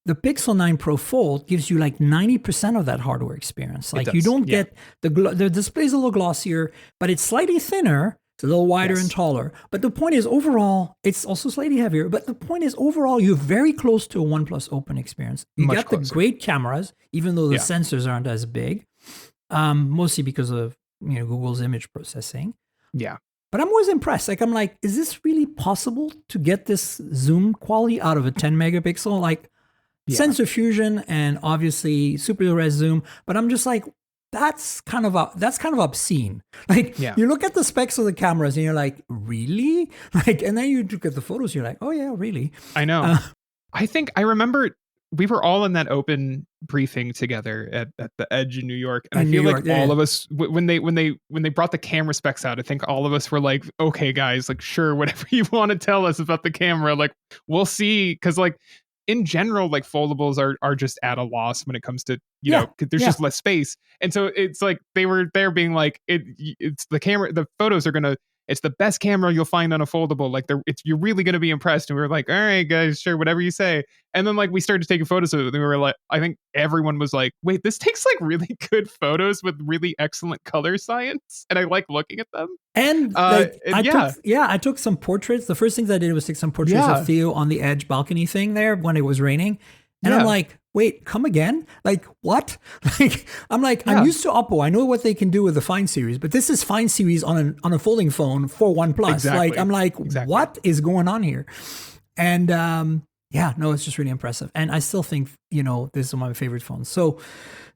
the Pixel 9 Pro Fold gives you like 90% of that hardware experience. Like, you don't get the display's a little glossier, but it's slightly thinner. It's a little wider and taller. But the point is, overall, it's also slightly heavier. But the point is, overall, you're very close to a OnePlus Open experience. You got the great cameras, even though the sensors aren't as big, mostly because of Google's image processing. Yeah. But I'm always impressed. Like, I'm like, is this really possible to get this zoom quality out of a 10 megapixel? Like, sensor fusion and obviously super res zoom. But I'm just like, that's kind of obscene. Like, you look at the specs of the cameras and you're like, really? Like, and then you look at the photos, you're like, oh yeah, really? I know. I remember we were all in that Open briefing together at the Edge in New York, and I feel like all of us, when they brought the camera specs out, I think all of us were like, okay guys, like, sure, whatever you want to tell us about the camera, like, we'll see. Because like, in general, like, foldables are just at a loss when it comes to there's just less space, and so it's like they're being like, it's the camera, the photos are gonna it's the best camera you'll find on a foldable. Like you're really going to be impressed. And we were like, all right, guys, sure, whatever you say. And then like we started taking photos of it. And we were like, I think everyone was like, wait, this takes like really good photos with really excellent color science. And I like looking at them. And I took some portraits. The first things I did was take some portraits of Theo on the edge balcony thing there when it was raining. And I'm like, wait, come again? Like, what? I'm used to Oppo. I know what they can do with the Find series, but this is Find series on a folding phone for OnePlus. Exactly. What is going on here? And it's just really impressive. And I still think, this is one of my favorite phones. So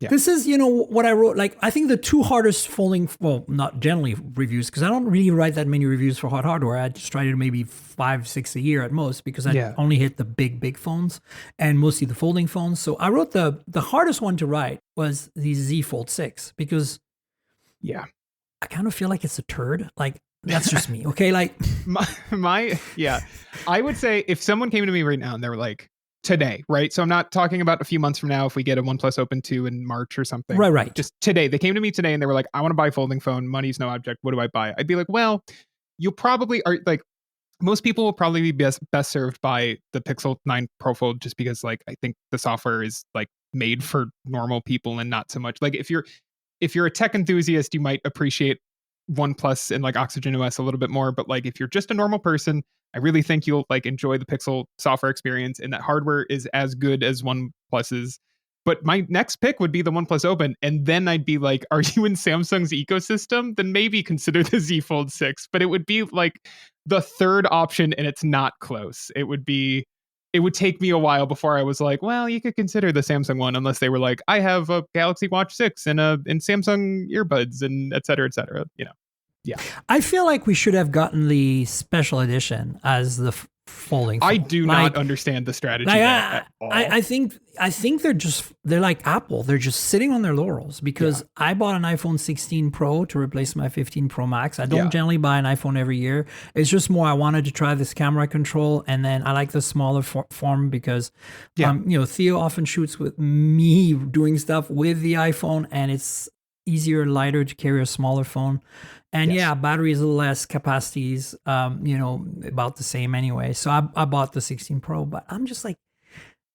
this is, what I wrote. Like, I think the two hardest folding, well, not generally reviews, because I don't really write that many reviews for hot hardware. I just try to do maybe 5-6 a year at most, because I only hit the big phones and mostly the folding phones. So I wrote the hardest one to write was the Z Fold 6, because I kind of feel like it's a turd. Like, that's just me. Okay. Like I would say if someone came to me right now and they were like, today, right? So I'm not talking about a few months from now if we get a OnePlus Open 2 in March or something. Right. Just today. They came to me today and they were like, I want to buy a folding phone. Money's no object. What do I buy? I'd be like, well, you'll probably are like, most people will probably be best served by the Pixel 9 Pro Fold, just because like I think the software is like made for normal people and not so much like if you're a tech enthusiast, you might appreciate OnePlus and like Oxygen OS a little bit more, but like if you're just a normal person, I really think you'll like enjoy the Pixel software experience, and that hardware is as good as OnePlus's. But my next pick would be the OnePlus Open, and then I'd be like, are you in Samsung's ecosystem? Then maybe consider the Z Fold 6, but it would be like the third option, and it's not close. It would take me a while before I was like, well, you could consider the Samsung one, unless they were like, I have a Galaxy Watch 6 and Samsung earbuds and et cetera, Yeah. I feel like we should have gotten the special edition as the folding phone. I do not understand the strategy at all. I think they're like Apple. They're just sitting on their laurels, because I bought an iPhone 16 Pro to replace my 15 Pro Max. I don't generally buy an iPhone every year. It's just more I wanted to try this camera control, and then I like the smaller form because Theo often shoots with me doing stuff with the iPhone, and it's easier, lighter to carry a smaller phone. And battery is a little less, capacities, about the same anyway. So I bought the 16 Pro, but I'm just like,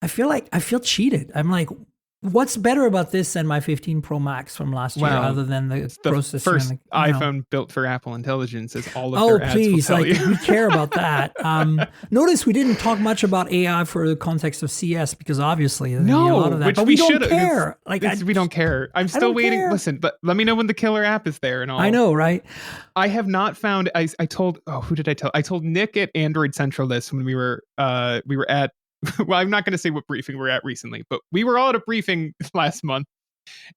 I feel cheated. I'm like, what's better about this than my 15 Pro Max from last year, other than the processor? First iPhone built for Apple Intelligence, as all of their ads will tell you. We care about that. Notice we didn't talk much about AI for the context of CES, because obviously a lot of that, but we don't care. We don't care. I'm still waiting. Listen, but let me know when the killer app is there and all. I know, right? I have not found. I told. Oh, who did I tell? I told Nick at Android Central this when we were at. Well, I'm not going to say what briefing we're at recently, but we were all at a briefing last month,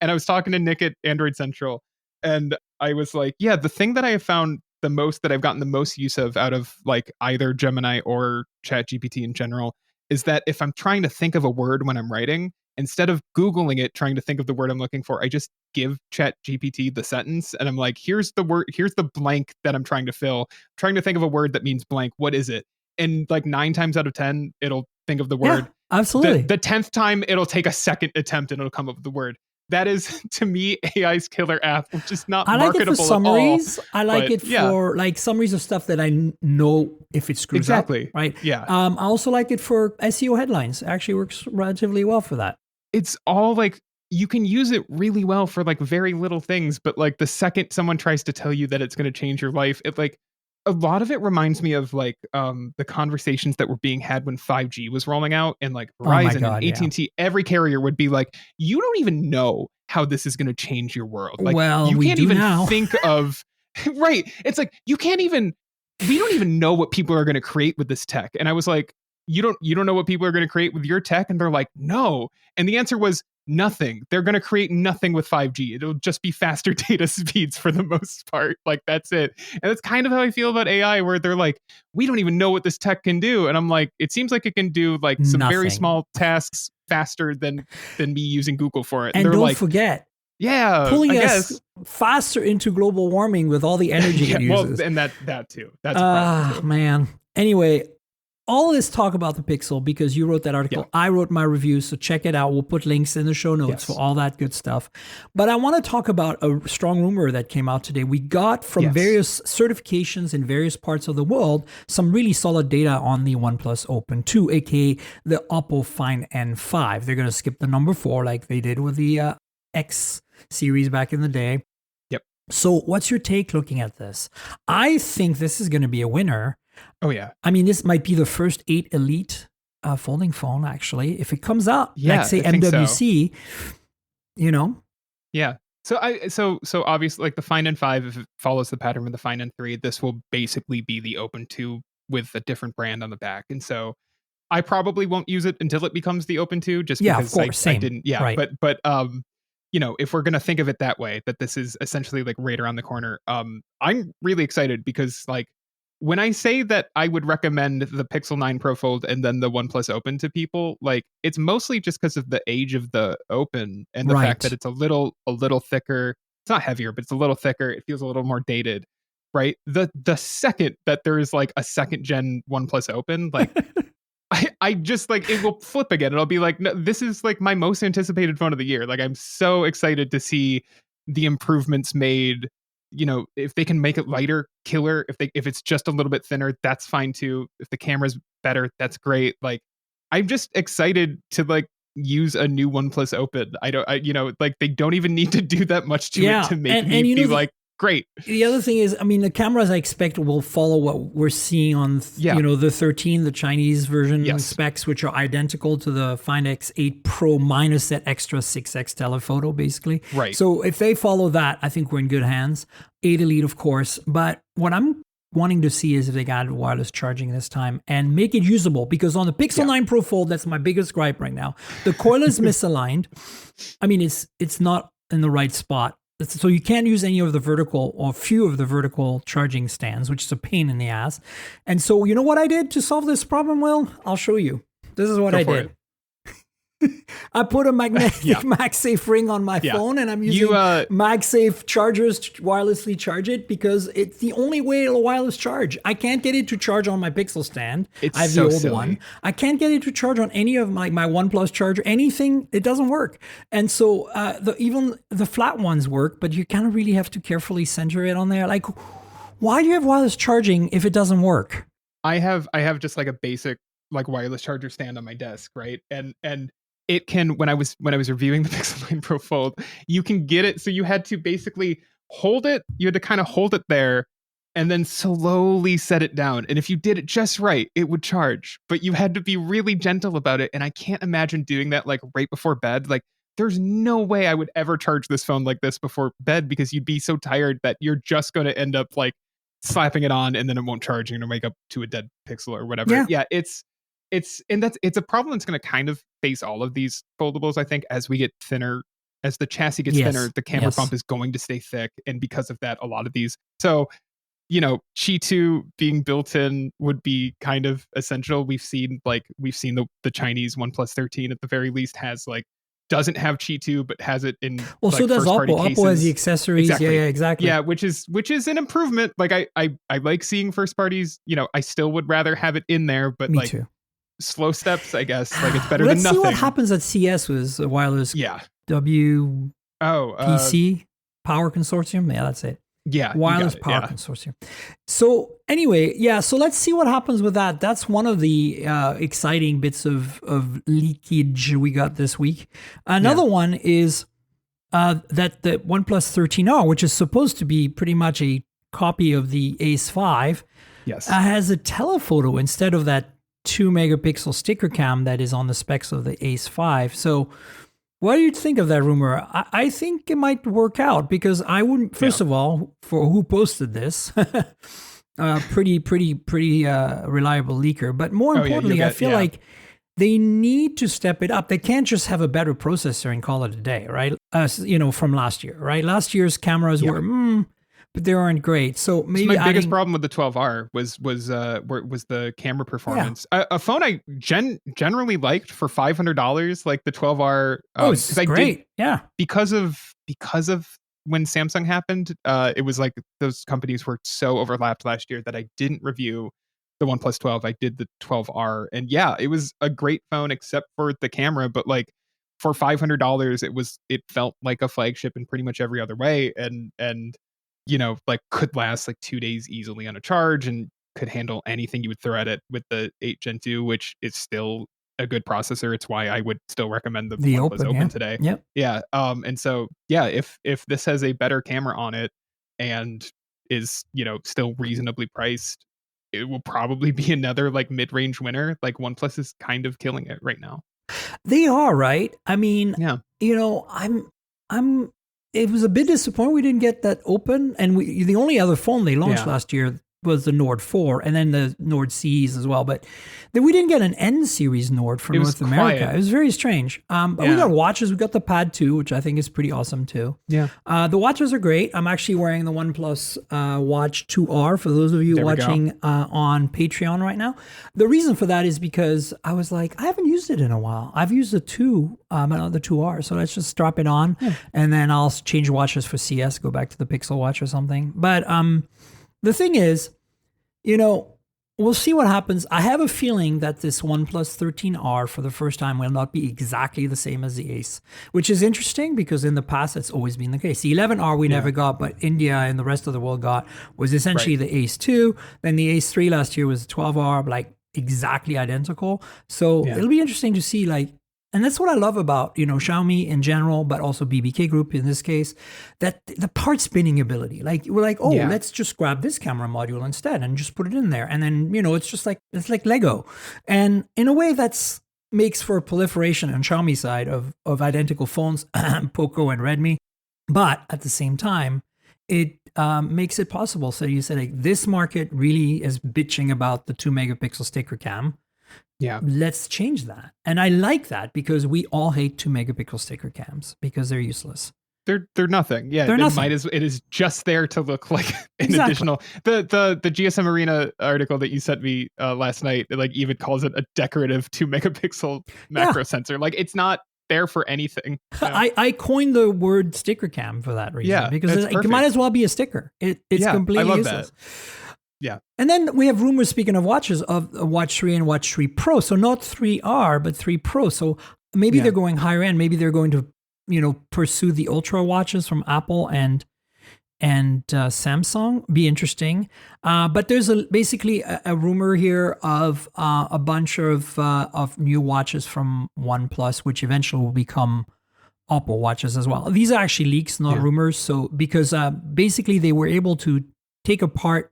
and I was talking to Nick at Android Central, and I was like, yeah, the thing that I have found the most, that I've gotten the most use of out of like either Gemini or ChatGPT in general, is that if I'm trying to think of a word when I'm writing, instead of Googling it, trying to think of the word I'm looking for, I just give ChatGPT the sentence, and I'm like, here's the word, here's the blank that I'm trying to fill. I'm trying to think of a word that means blank. What is it? And like 9 times out of 10, it'll think of the word. Yeah, absolutely. The 10th time, it'll take a second attempt and it'll come up with the word. That is, to me, AI's killer app, which is not marketable it for summaries. at all. I like it for like summaries of stuff that I know if it screws up. Right? Yeah. I also like it for SEO headlines. It actually works relatively well for that. It's all like, you can use it really well for like very little things, but like the second someone tries to tell you that it's going to change your life, it like, a lot of it reminds me of like the conversations that were being had when 5G was rolling out, and like Verizon and AT&T, every carrier would be like, you don't even know how this is going to change your world. Like, you can't even think of, right. It's like, we don't even know what people are going to create with this tech. And I was like, you don't know what people are going to create with your tech? And they're like, no. And the answer was, nothing. They're going to create nothing with 5G. It'll just be faster data speeds for the most part. Like, that's it. And that's kind of how I feel about AI, where they're like, we don't even know what this tech can do. And I'm like, it seems like it can do like some very small tasks faster than me using Google for it. And don't forget, pulling us faster into global warming with all the energy it uses. Well, and that too. That's a problem too. Man. Anyway, all this talk about the Pixel because you wrote that article. I wrote my review, so check it out. We'll put links in the show notes for all that good stuff. But I want to talk about a strong rumor that came out today. We got from various certifications in various parts of the world some really solid data on the OnePlus Open 2, aka the Oppo Find N5. They're going to skip the number 4 like they did with the X series back in the day. So what's your take looking at this? I think this is going to be a winner. Oh, yeah. I mean, this might be the first 8 Elite folding phone, actually. If it comes out, like say MWC, you know? Yeah. So obviously, like the Find N5, if it follows the pattern of the Find N3, this will basically be the Open 2 with a different brand on the back. And so I probably won't use it until it becomes the Open 2, just because of course, I didn't. Yeah, right. But you know, if we're going to think of it that way, that this is essentially like right around the corner, I'm really excited because like when I say that I would recommend the Pixel 9 Pro Fold and then the OnePlus Open to people, like it's mostly just because of the age of the Open and the fact that it's a little thicker. It's not heavier, but it's a little thicker. It feels a little more dated, right? The second that there is like a second gen OnePlus Open, like I just like it will flip again. It'll be like, no, this is like my most anticipated phone of the year. Like I'm so excited to see the improvements made. You know, if they can make it lighter, killer. If it's just a little bit thinner, that's fine too. If the camera's better, that's great. Like I'm just excited to like use a new OnePlus Open. You know, like they don't even need to do that much to it to make me be like, great. The other thing is, I mean, the cameras I expect will follow what we're seeing on, you know, the 13, the Chinese version specs, which are identical to the Find X8 Pro minus that extra 6x telephoto, basically. Right. So if they follow that, I think we're in good hands. 8 Elite, of course. But what I'm wanting to see is if they got wireless charging this time and make it usable, because on the Pixel 9 Pro Fold, that's my biggest gripe right now. The coil is misaligned. I mean, it's not in the right spot. So you can't use any of the vertical or few of the vertical charging stands, which is a pain in the ass. And so you know what I did to solve this problem, Will? I'll show you. This is what I did. I put a magnetic MagSafe ring on my phone, and I'm using MagSafe chargers to wirelessly charge it because it's the only way it'll wireless charge. I can't get it to charge on my Pixel stand. I have the old one. I can't get it to charge on any of my OnePlus charger. Anything, it doesn't work. And so even the flat ones work, but you kind of really have to carefully center it on there. Like, why do you have wireless charging if it doesn't work? I have just like a basic like wireless charger stand on my desk, right? And it can, when I was reviewing the Pixel 9 Pro Fold, you can get it. So you had to basically hold it. You had to kind of hold it there and then slowly set it down. And if you did it just right, it would charge. But you had to be really gentle about it. And I can't imagine doing that like right before bed. Like there's no way I would ever charge this phone like this before bed because you'd be so tired that you're just going to end up like slapping it on and then it won't charge. You're going to wake up to a dead Pixel or whatever. Yeah, it's a problem that's going to kind of face all of these foldables, I think, as we get thinner, as the chassis gets thinner, the camera bump is going to stay thick. And because of that, a lot of these. So, you know, Qi 2 being built in would be kind of essential. We've seen the Chinese OnePlus 13 at the very least doesn't have Qi 2, but has it in so does Oppo. Oppo has the accessories. Exactly. Yeah, exactly. Yeah, which is an improvement. Like I like seeing first parties. You know, I still would rather have it in there, but Me too. Slow steps, I guess. Like it's better than nothing. Let's see what happens at CES with the wireless WPC Power Consortium. Yeah, that's it. Yeah, wireless power consortium. So anyway, so let's see what happens with that. That's one of the exciting bits of leakage we got this week. Another one is that the OnePlus 13R, which is supposed to be pretty much a copy of the Ace 5, has a telephoto instead of that 2 megapixel sticker cam that is on the specs of the Ace 5. So what do you think of that rumor? I think it might work out because I wouldn't, first of all, for who posted this, pretty reliable leaker. But more importantly, I feel like they need to step it up. They can't just have a better processor and call it a day, right? From last year, right? Last year's cameras were, but they aren't great. So maybe my biggest problem with the 12R was the camera performance. A phone I generally liked for $500, like the 12R. It's great. Because of when Samsung happened, it was like those companies were so overlapped last year that I didn't review the OnePlus 12. I did the 12R, and yeah, it was a great phone except for the camera. But like for $500, it felt like a flagship in pretty much every other way, and like could last like 2 days easily on a charge, and could handle anything you would throw at it with the 8 Gen 2, which is still a good processor. It's why I would still recommend the OnePlus Open today. Yep. Yeah. And so yeah, if this has a better camera on it and is still reasonably priced, it will probably be another like mid-range winner. Like OnePlus is kind of killing it right now. They are, right? I mean, yeah. I'm. It was a bit disappointing we didn't get that Open, and the only other phone they launched last year was the Nord 4, and then the Nord CEs as well. But then we didn't get an N series Nord for North America. It was very strange. But we got watches. We got the Pad 2, which I think is pretty awesome too. Yeah. The watches are great. I'm actually wearing the OnePlus Watch 2R for those of you watching on Patreon right now. The reason for that is because I was like, I haven't used it in a while. I've used the 2, but not the 2R. So let's just strap it on, and then I'll change watches for CES, go back to the Pixel Watch or something. But the thing is, we'll see what happens. I have a feeling that this OnePlus 13R for the first time will not be exactly the same as the Ace, which is interesting because in the past it's always been the case. The 11R we never got, but India and the rest of the world got, was essentially the Ace 2. Then the Ace 3 last year was the 12R, like exactly identical. So it'll be interesting to see and that's what I love about, Xiaomi in general, but also BBK Group in this case, that the part spinning ability. Like we're like, let's just grab this camera module instead and just put it in there. And then, it's just like, it's like Lego. And in a way that's makes for a proliferation on Xiaomi side of identical phones, Poco and Redmi. But at the same time, it makes it possible. So you said like, this market really is bitching about the 2 megapixel sticker cam. Yeah. Let's change that. And I like that because we all hate 2 megapixel sticker cams because they're useless. They're nothing. Yeah. They're nothing. It is just there to look like an additional. The GSM Arena article that you sent me last night, like even calls it a decorative 2 megapixel macro sensor. Like it's not there for anything. I coined the word sticker cam for that reason. Yeah, because it might as well be a sticker. It's completely I love useless. That. Yeah. And then we have rumors, speaking of watches, of Watch 3 and Watch 3 Pro. So not 3R, but 3 Pro. So maybe they're going higher end. Maybe they're going to, pursue the Ultra watches from Apple and Samsung. Be interesting. But there's basically a rumor here of a bunch of new watches from OnePlus, which eventually will become Oppo watches as well. These are actually leaks, not rumors. So because basically they were able to take apart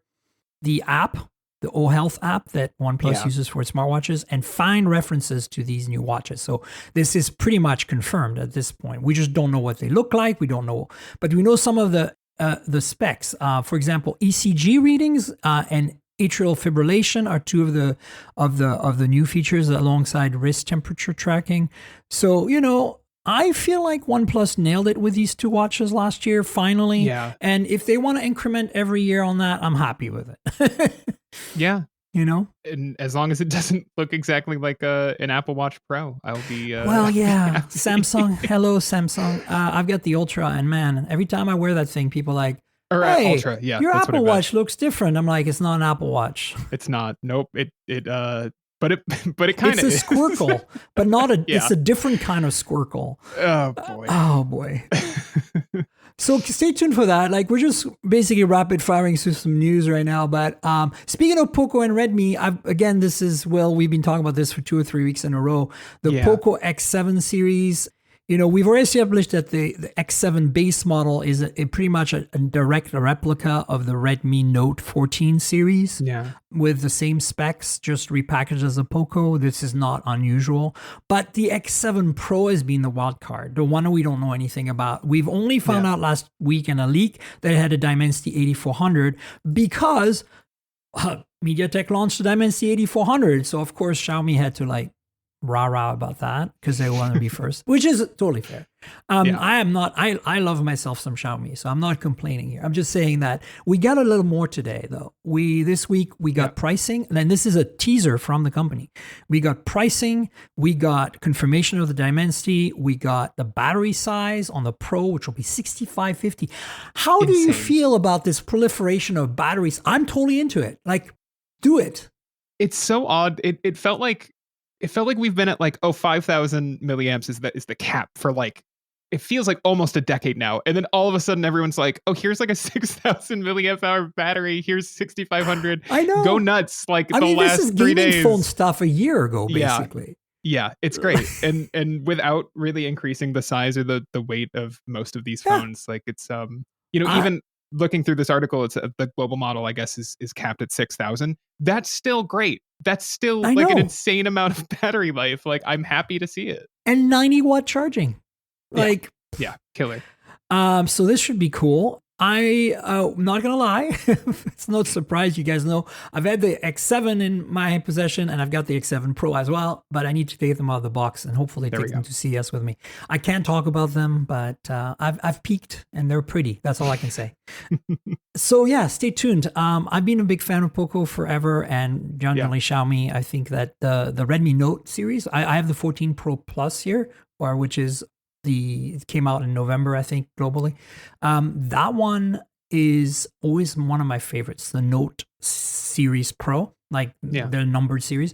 the app, the O Health app that OnePlus uses for its smartwatches, and find references to these new watches. So this is pretty much confirmed at this point. We just don't know what they look like. We don't know, but we know some of the specs. For example, ECG readings and atrial fibrillation are two of the new features alongside wrist temperature tracking. So I feel like OnePlus nailed it with these 2 watches last year, finally. Yeah. And if they want to increment every year on that, I'm happy with it. Yeah. And as long as it doesn't look exactly like an Apple Watch Pro, I'll be. Well, yeah. Samsung. Hello, Samsung. I've got the Ultra, and man, every time I wear that thing, people are like, hey, Ultra. Yeah, your Apple Watch looks different. I'm like, it's not an Apple Watch. It's not. Nope. But it kind of is. It's a squircle, but not a. It's a different kind of squircle. Oh boy. So stay tuned for that. Like we're just basically rapid firing through some news right now. But speaking of Poco and Redmi, we've been talking about this for 2 or 3 weeks in a row. The Poco X7 series. We've already established that the X7 base model is pretty much a direct replica of the Redmi Note 14 series with the same specs, just repackaged as a Poco. This is not unusual. But the X7 Pro has been the wild card, the one we don't know anything about. We've only found out last week in a leak that it had a Dimensity 8400 because MediaTek launched the Dimensity 8400. So, of course, Xiaomi had to rah-rah about that because they want to be first, which is totally fair. I love myself some Xiaomi, so I'm not complaining here. I'm just saying that we got a little more today, though. This week we got pricing, and then this is a teaser from the company. We got pricing, we got confirmation of the Dimensity, we got the battery size on the Pro, which will be 6550. How do you feel about this proliferation of batteries? I'm totally into it. Do it. it's so odd. It felt like we've been at like 5,000 milliamps is the cap for like, it feels like almost a decade now. And then all of a sudden everyone's like, oh, here's like a 6,000 milliamp hour battery. Here's 6,500. I know. Go nuts. Like I mean, last this is 3 days. gaming phone stuff a year ago, basically. Yeah, it's great. and without really increasing the size or the weight of most of these phones, like it's, even looking through this article, it's the global model, I guess, is capped at 6,000. That's still great. That's still like an insane amount of battery life. Like, I'm happy to see it. And 90-watt charging. Like, yeah, killer. So this should be cool. I'm not gonna lie, it's no surprise. You guys know I've had the X7 in my possession, and I've got the X7 Pro as well. But I need to take them out of the box and hopefully take them to CES with me. I can't talk about them, but I've peeked and they're pretty. That's all I can say. So yeah, stay tuned. I've been a big fan of Poco forever, and generally Xiaomi. I think that the Redmi Note series. I have the 14 Pro Plus here, which is. It came out in November, I think, globally. That one is always one of my favorites, the Note Series Pro, like the numbered series,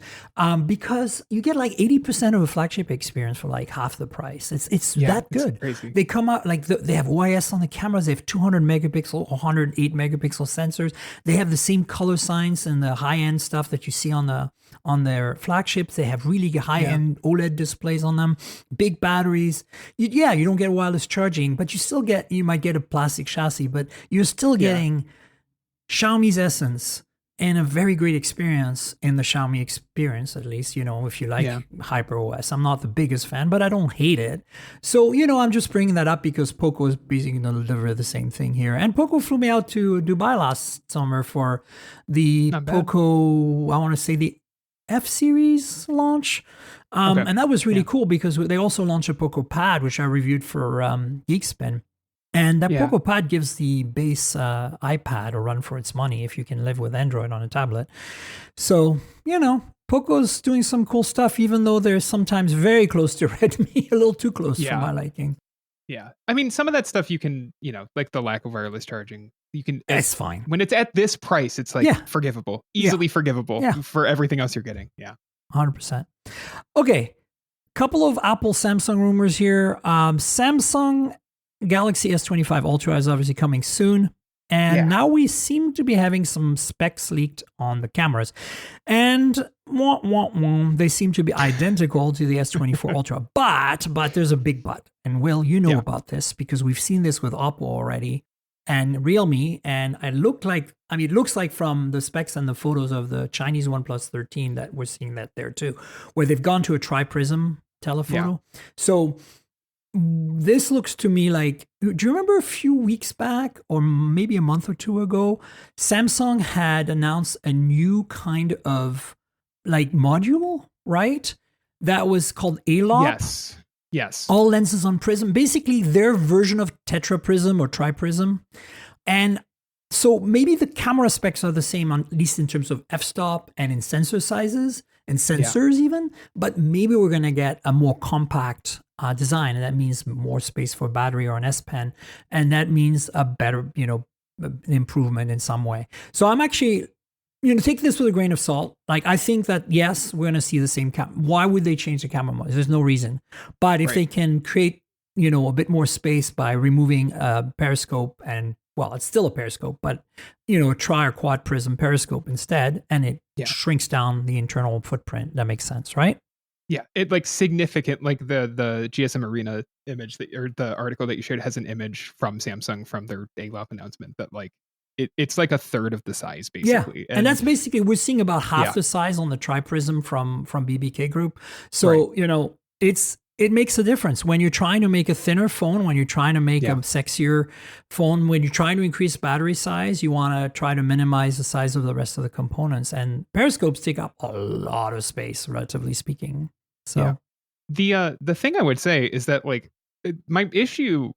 because you get like 80% of a flagship experience for like half the price. It's that good. Crazy. They come out like they have OIS on the cameras. They have 200 megapixel, 108 megapixel sensors. They have the same color science and the high end stuff that you see on their flagships. They have really high-end OLED displays on them, big batteries. You don't get wireless charging, but you might get a plastic chassis, but you're still getting Xiaomi's essence and a very great experience in the Xiaomi experience, at least, if you like HyperOS. I'm not the biggest fan, but I don't hate it. So, I'm just bringing that up because Poco is basically going to deliver the same thing here. And Poco flew me out to Dubai last summer for the Poco, I want to say the F-Series launch. And that was really cool because they also launched a Poco Pad, which I reviewed for Geekspin. And that Poco Pad gives the base iPad a run for its money if you can live with Android on a tablet. So, Poco's doing some cool stuff, even though they're sometimes very close to Redmi, a little too close for my liking. Yeah. I mean, some of that stuff you can, like the lack of wireless charging, you can. It's fine. When it's at this price, it's like forgivable, easily forgivable for everything else you're getting. Yeah. 100%. Okay. Couple of Apple Samsung rumors here. Samsung Galaxy S25 Ultra is obviously coming soon. And now we seem to be having some specs leaked on the cameras. And they seem to be identical to the S24 Ultra. But there's a big but. And Will, you know about this because we've seen this with Oppo already and Realme. And it looks like from the specs and the photos of the Chinese OnePlus 13 that we're seeing that there too, where they've gone to a tri-prism telephoto. Yeah. So this looks to me like, do you remember a few weeks back or maybe a month or two ago, Samsung had announced a new kind of like module, right? That was called ALOP. Yes. All lenses on prism, basically their version of tetraprism or triprism. And so maybe the camera specs are the same, at least in terms of f-stop and in sensor sizes and sensors even, but maybe we're going to get a more compact design, and that means more space for battery or an S Pen, and that means a better, improvement in some way. So I'm actually, take this with a grain of salt. Like, I think that yes, we're going to see the same camera. Why would they change the camera mode? There's no reason. But if they can create, a bit more space by removing a periscope and, well, it's still a periscope, but a tri or quad prism periscope instead, and it shrinks down the internal footprint. That makes sense, right? Yeah, it like significant, like the GSM Arena image or the article that you shared has an image from Samsung from their ALOP announcement that like it's like a third of the size basically. Yeah, and that's basically, we're seeing about half the size on the tri-prism from BBK Group. So, it makes a difference when you're trying to make a thinner phone, when you're trying to make a sexier phone, when you're trying to increase battery size, you want to try to minimize the size of the rest of the components. And periscopes take up a lot of space, relatively speaking. So the thing I would say is that like my issue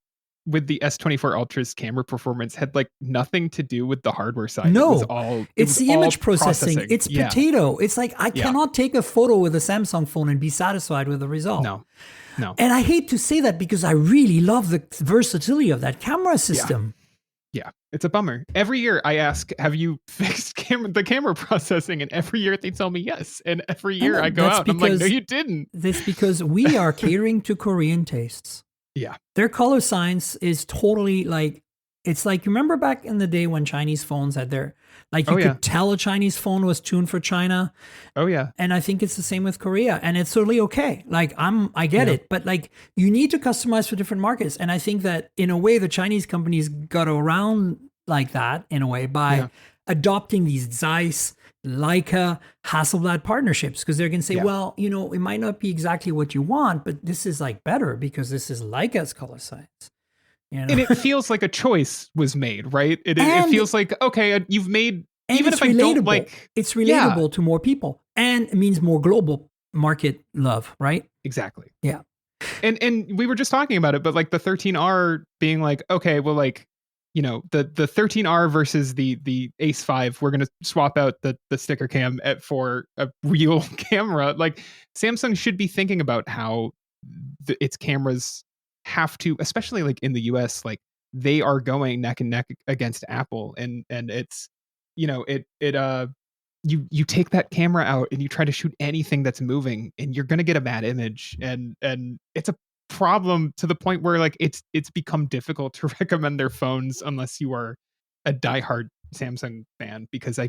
with the S24 Ultra's camera performance had like nothing to do with the hardware side. No, it's the image processing. It's potato. It's like I cannot take a photo with a Samsung phone and be satisfied with the result. No. And I hate to say that because I really love the versatility of that camera system. Yeah, it's a bummer. Every year I ask, have you fixed the camera processing? And every year they tell me yes. And every year I go out and I'm like, no, you didn't. That's because we are catering to Korean tastes. Yeah. Their color science is totally like, it's like, remember back in the day when Chinese phones had their, like you could tell a Chinese phone was tuned for China. Oh yeah. And I think it's the same with Korea, and it's totally okay. Like I get it, but like you need to customize for different markets. And I think that in a way, the Chinese companies got around like that in a way by adopting these Zeiss, Leica, Hasselblad partnerships, because they're going to say, well, you know, it might not be exactly what you want, but this is like better because this is Leica's color science. You know? And it feels like a choice was made, right? It feels like, okay, you've made, even if I don't like... It's relatable to more people, and it means more global market love, right? Exactly. Yeah. And we were just talking about it, but like the 13R being like, okay, well, like, you know, the 13R versus the Ace 5, we're going to swap out the sticker cam for a real camera. Like Samsung should be thinking about how its cameras have to, especially like in the US, like they are going neck and neck against Apple, and it's, you know, you take that camera out and you try to shoot anything that's moving and you're going to get a bad image, and it's a problem to the point where like it's become difficult to recommend their phones unless you are a diehard Samsung fan, because I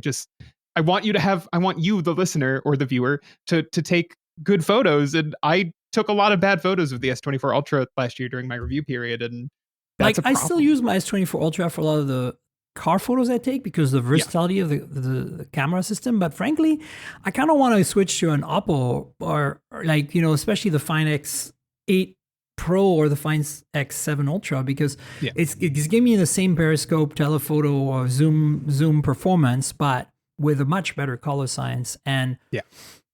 want you, the listener or the viewer, to take good photos. And I took a lot of bad photos of the S24 Ultra last year during my review period, and that's like I still use my S24 Ultra for a lot of the car photos I take because of the versatility of the camera system. But frankly, I kind of want to switch to an Oppo or like, you know, especially the Find X8 Pro or the Find X7 Ultra, because it's giving me the same periscope, telephoto, or zoom performance, but with a much better color science. And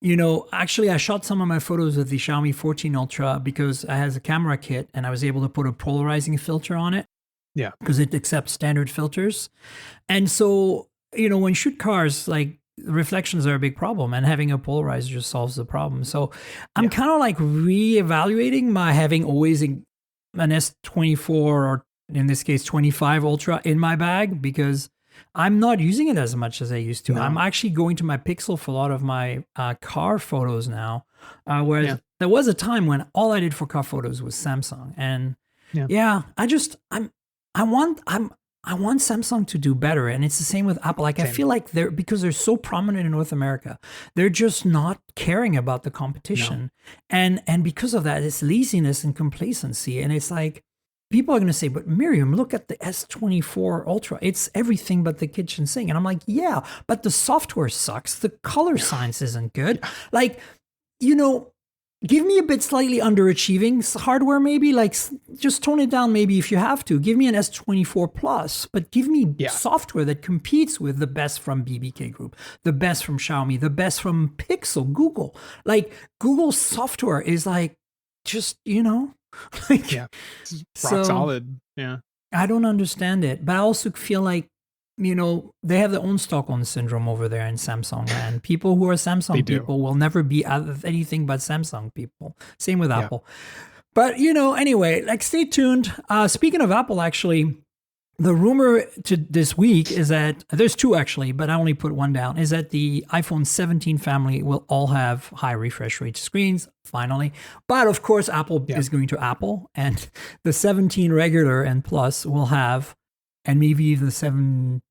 you know, actually, I shot some of my photos with the Xiaomi 14 Ultra because it has a camera kit and I was able to put a polarizing filter on it. Yeah. Because it accepts standard filters. And so, you know, when you shoot cars, like reflections are a big problem, and having a polarizer just solves the problem. So I'm kind of like reevaluating my having always an S24 or in this case 25 Ultra in my bag, because I'm not using it as much as I used to. No. I'm actually going to my Pixel for a lot of my car photos now, whereas there was a time when all I did for car photos was Samsung. And I want Samsung to do better, and it's the same with Apple. Like I feel like because they're so prominent in North America, they're just not caring about the competition, and because of that, it's laziness and complacency. And it's like people are going to say, "But Miriam, look at the S24 Ultra; it's everything but the kitchen sink." And I'm like, "Yeah, but the software sucks. The color science isn't good. Like, you know." Give me a bit slightly underachieving hardware, maybe, like just tone it down maybe if you have to. Give me an S24 Plus, but give me software that competes with the best from BBK Group, the best from Xiaomi, the best from Pixel, Google. Like Google's software is like just, you know, like it's rock solid. Yeah. I don't understand it, but I also feel like, you know, they have their own Stockholm syndrome over there in Samsung, and people who are Samsung people will never be anything but Samsung people. Same with Apple. But, you know, anyway, like stay tuned. Speaking of Apple, actually, the rumor to this week is that there's two actually, but I only put one down, is that the iPhone 17 family will all have high refresh rate screens finally. But of course, Apple is going to Apple, and the 17 regular and Plus will have, and maybe the 17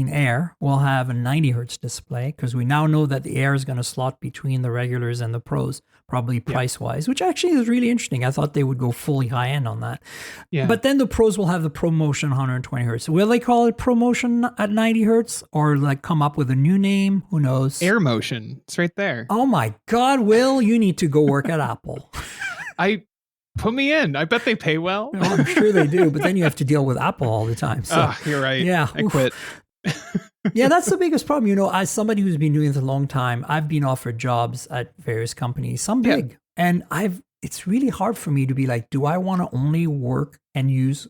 Air will have a 90 hertz display, because we now know that the Air is going to slot between the regulars and the Pros, probably price-wise, which actually is really interesting. I thought they would go fully high-end on that. Yeah. But then the Pros will have the ProMotion 120 hertz. Will they call it ProMotion at 90 hertz, or like come up with a new name? Who knows? Air Motion. It's right there. Oh my God, Will, you need to go work at Apple. Put me in. I bet they pay well. Oh, I'm sure they do, but then you have to deal with Apple all the time. So, you're right. Yeah. I quit. Yeah, that's the biggest problem. You know, as somebody who's been doing this a long time, I've been offered jobs at various companies, some big, and it's really hard for me to be like, do I want to only work and use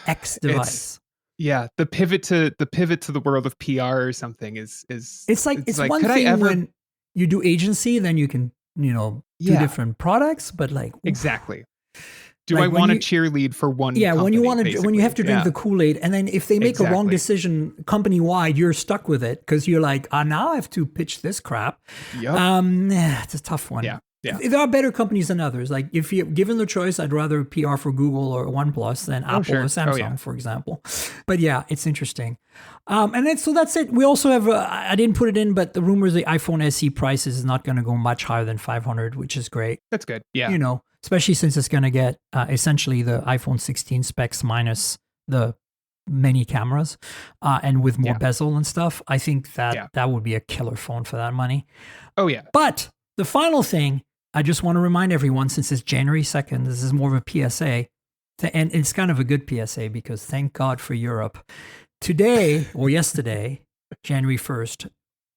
X device? The pivot to the world of PR or something is it's like one thing when you do agency, then you can, you know, do different products, but like exactly. Do like I want to cheerlead for one? Yeah, company, when you want to, when you have to drink yeah. the Kool-Aid, and then if they make a wrong decision company wide, you're stuck with it because you're like, now I have to pitch this crap. Yep. It's a tough one. Yeah. Yeah. There are better companies than others. Like if you're given the choice, I'd rather PR for Google or OnePlus than Apple or Samsung, for example. But yeah, it's interesting. And then, so that's it. We also have, I didn't put it in, but the rumors the iPhone SE price is not going to go much higher than 500, which is great. That's good. Yeah. You know, especially since it's going to get essentially the iPhone 16 specs minus the many cameras and with more bezel and stuff. I think that that would be a killer phone for that money. Oh, yeah. But the final thing, I just want to remind everyone, since it's January 2nd, this is more of a PSA, and it's kind of a good PSA because thank God for Europe. Today or yesterday, January 1st,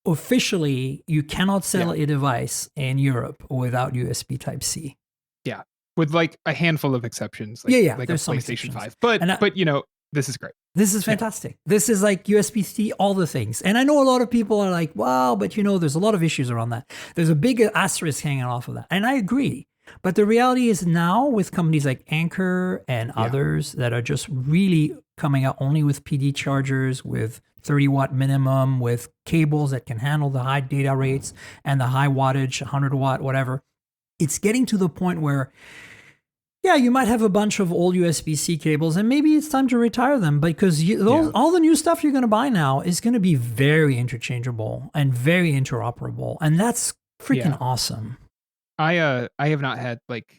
officially, you cannot sell a device in Europe without USB Type-C. Yeah, with like a handful of exceptions. Like, like there's a PlayStation 5. But you know, this is great. This is fantastic. This is like USB-C, all the things. And I know a lot of people are like, wow, but you know, there's a lot of issues around that. There's a big asterisk hanging off of that. And I agree. But the reality is now with companies like Anker and others that are just really coming out only with PD chargers, with 30 watt minimum, with cables that can handle the high data rates and the high wattage, 100 watt, whatever. It's getting to the point where you might have a bunch of old USB-C cables and maybe it's time to retire them because all the new stuff you're going to buy now is going to be very interchangeable and very interoperable. And that's freaking awesome. I have not had like,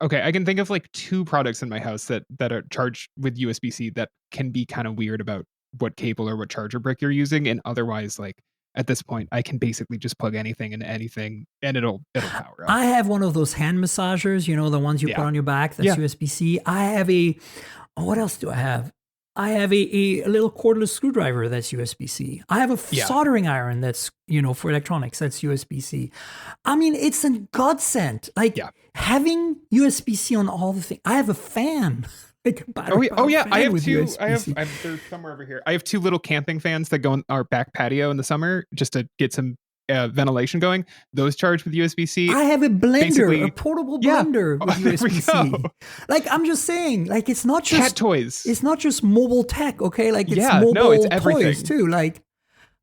okay, I can think of like 2 products in my house that are charged with USB-C that can be kind of weird about what cable or what charger brick you're using. And otherwise, like, at this point, I can basically just plug anything into anything and it'll power up. I have one of those hand massagers, you know, the ones you put on your back, that's USB-C. I have what else do I have? I have a little cordless screwdriver that's USB-C. I have a soldering iron that's, you know, for electronics, that's USB-C. I mean, it's a godsend. Like having USB-C on all the things. I have a fan. I have 2. There's somewhere over here. I have 2 little camping fans that go on our back patio in the summer just to get some ventilation going. Those charge with USB-C. I have a blender, a portable blender with USB-C. Like, I'm just saying, like, it's not just cat toys. It's not just mobile tech, okay? Like, it's mobile it's everything. toys too. Like,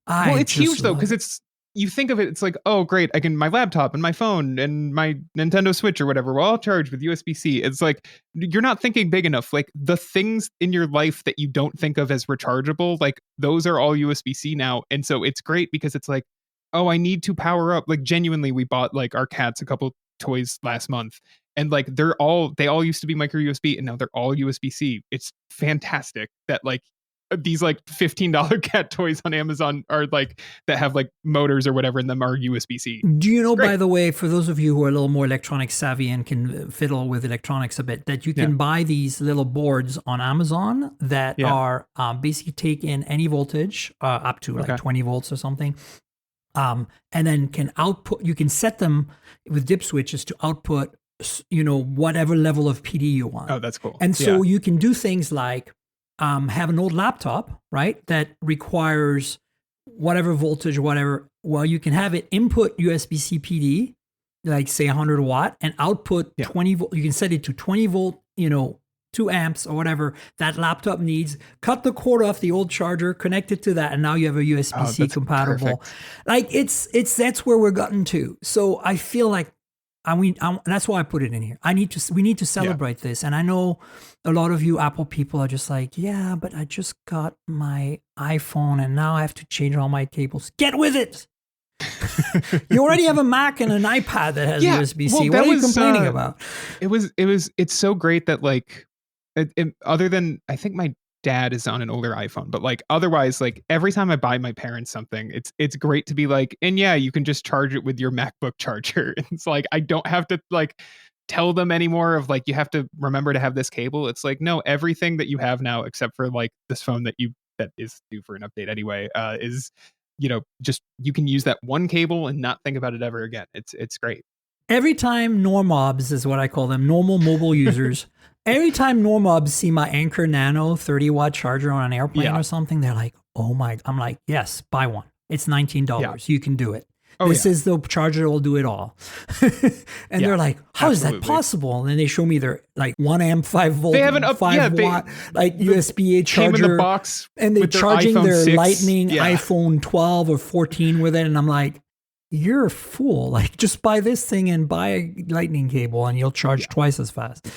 it's huge though because it's. You think of it, it's like, oh, great, I can, my laptop and my phone and my Nintendo Switch or whatever, will all charge with USB-C. It's like, you're not thinking big enough. Like, the things in your life that you don't think of as rechargeable, like, those are all USB-C now. And so it's great because it's like, oh, I need to power up. Like, genuinely, we bought, like, our cats a couple toys last month. And, like, they all used to be micro USB, and now they're all USB-C. It's fantastic that, like, these like $15 cat toys on Amazon are like that have like motors or whatever in them are USB-C. Do you know, by the way, for those of you who are a little more electronic savvy and can fiddle with electronics a bit, that you can buy these little boards on Amazon that are basically take in any voltage up to like 20 volts or something. And then can output, you can set them with dip switches to output, you know, whatever level of PD you want. Oh, that's cool. And so you can do things like have an old laptop, right, that requires whatever voltage, whatever. Well, you can have it input USB-C PD, like say 100 watt, and output 20 volt. You can set it to 20 volt, you know, 2 amps or whatever that laptop needs. Cut the cord off the old charger, connect it to that, and now you have a USB-C compatible. Perfect. Like it's that's where we're gotten to. So I feel like. That's why I put it in here. We need to celebrate this. And I know a lot of you Apple people are just like, yeah, but I just got my iPhone and now I have to change all my cables. Get with it. You already have a Mac and an iPad that has USB-C. What are you complaining about? It's so great that like, other than, I think my dad is on an older iPhone, but like otherwise, like every time I buy my parents something, it's great to be like, and you can just charge it with your MacBook charger. It's like, I don't have to like tell them anymore of like, you have to remember to have this cable. It's like, no, everything that you have now, except for like this phone that is due for an update anyway, is, you know, just, you can use that one cable and not think about it ever again. It's great. Every time normobs is what I call them, normal mobile users. Every time normobs see my Anker Nano 30 watt charger on an airplane or something, they're like, oh my, I'm like, yes, buy one. It's $19. You can do it. This is the charger that will do it all. And they're like, how is that possible? And then they show me their like 1 amp, 5 volt, they have an 5 watt, like USB-A charger. Came in the box and they're charging their 6. Lightning iPhone 12 or 14 with it. And I'm like, you're a fool. Like, just buy this thing and buy a lightning cable and you'll charge twice as fast.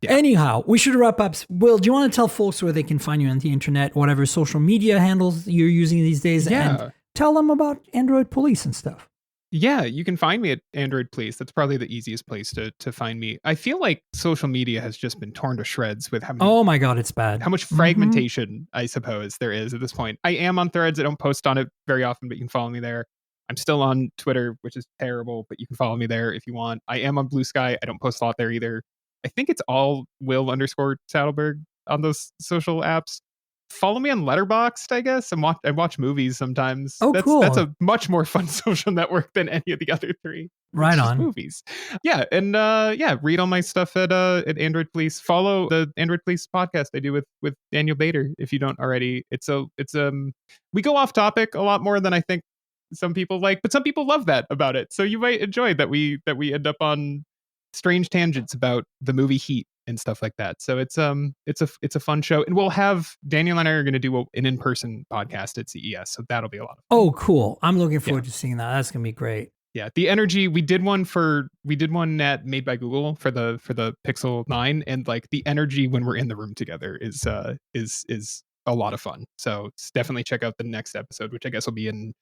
Yeah. Anyhow, we should wrap up. Will, do you want to tell folks where they can find you on the internet, whatever social media handles you're using these days? Yeah. And tell them about Android Police and stuff. Yeah, you can find me at Android Police. That's probably the easiest place to find me. I feel like social media has just been torn to shreds with how many, oh my God, it's bad. How much fragmentation, I suppose, there is at this point. I am on Threads. I don't post on it very often, but you can follow me there. I'm still on Twitter, which is terrible, but you can follow me there if you want. I am on Blue Sky. I don't post a lot there either. I think it's all Will_Saddleberg on those social apps. Follow me on Letterboxd, I guess. I watch movies sometimes. Cool. That's a much more fun social network than any of the other three. Right on. Movies. Yeah, and read all my stuff at Android Police. Follow the Android Police podcast I do with Daniel Bader if you don't already. We go off topic a lot more than I think some people like, but some people love that about it. So you might enjoy that we end up on strange tangents about the movie Heat and stuff like that. So it's a fun show, and we'll have Daniel and I are going to do an in-person podcast at CES, so that'll be a lot of fun. Oh, cool! I'm looking forward to seeing that. That's going to be great. Yeah, the energy we did one at Made by Google for the Pixel 9, and like the energy when we're in the room together is a lot of fun. So definitely check out the next episode, which I guess will be in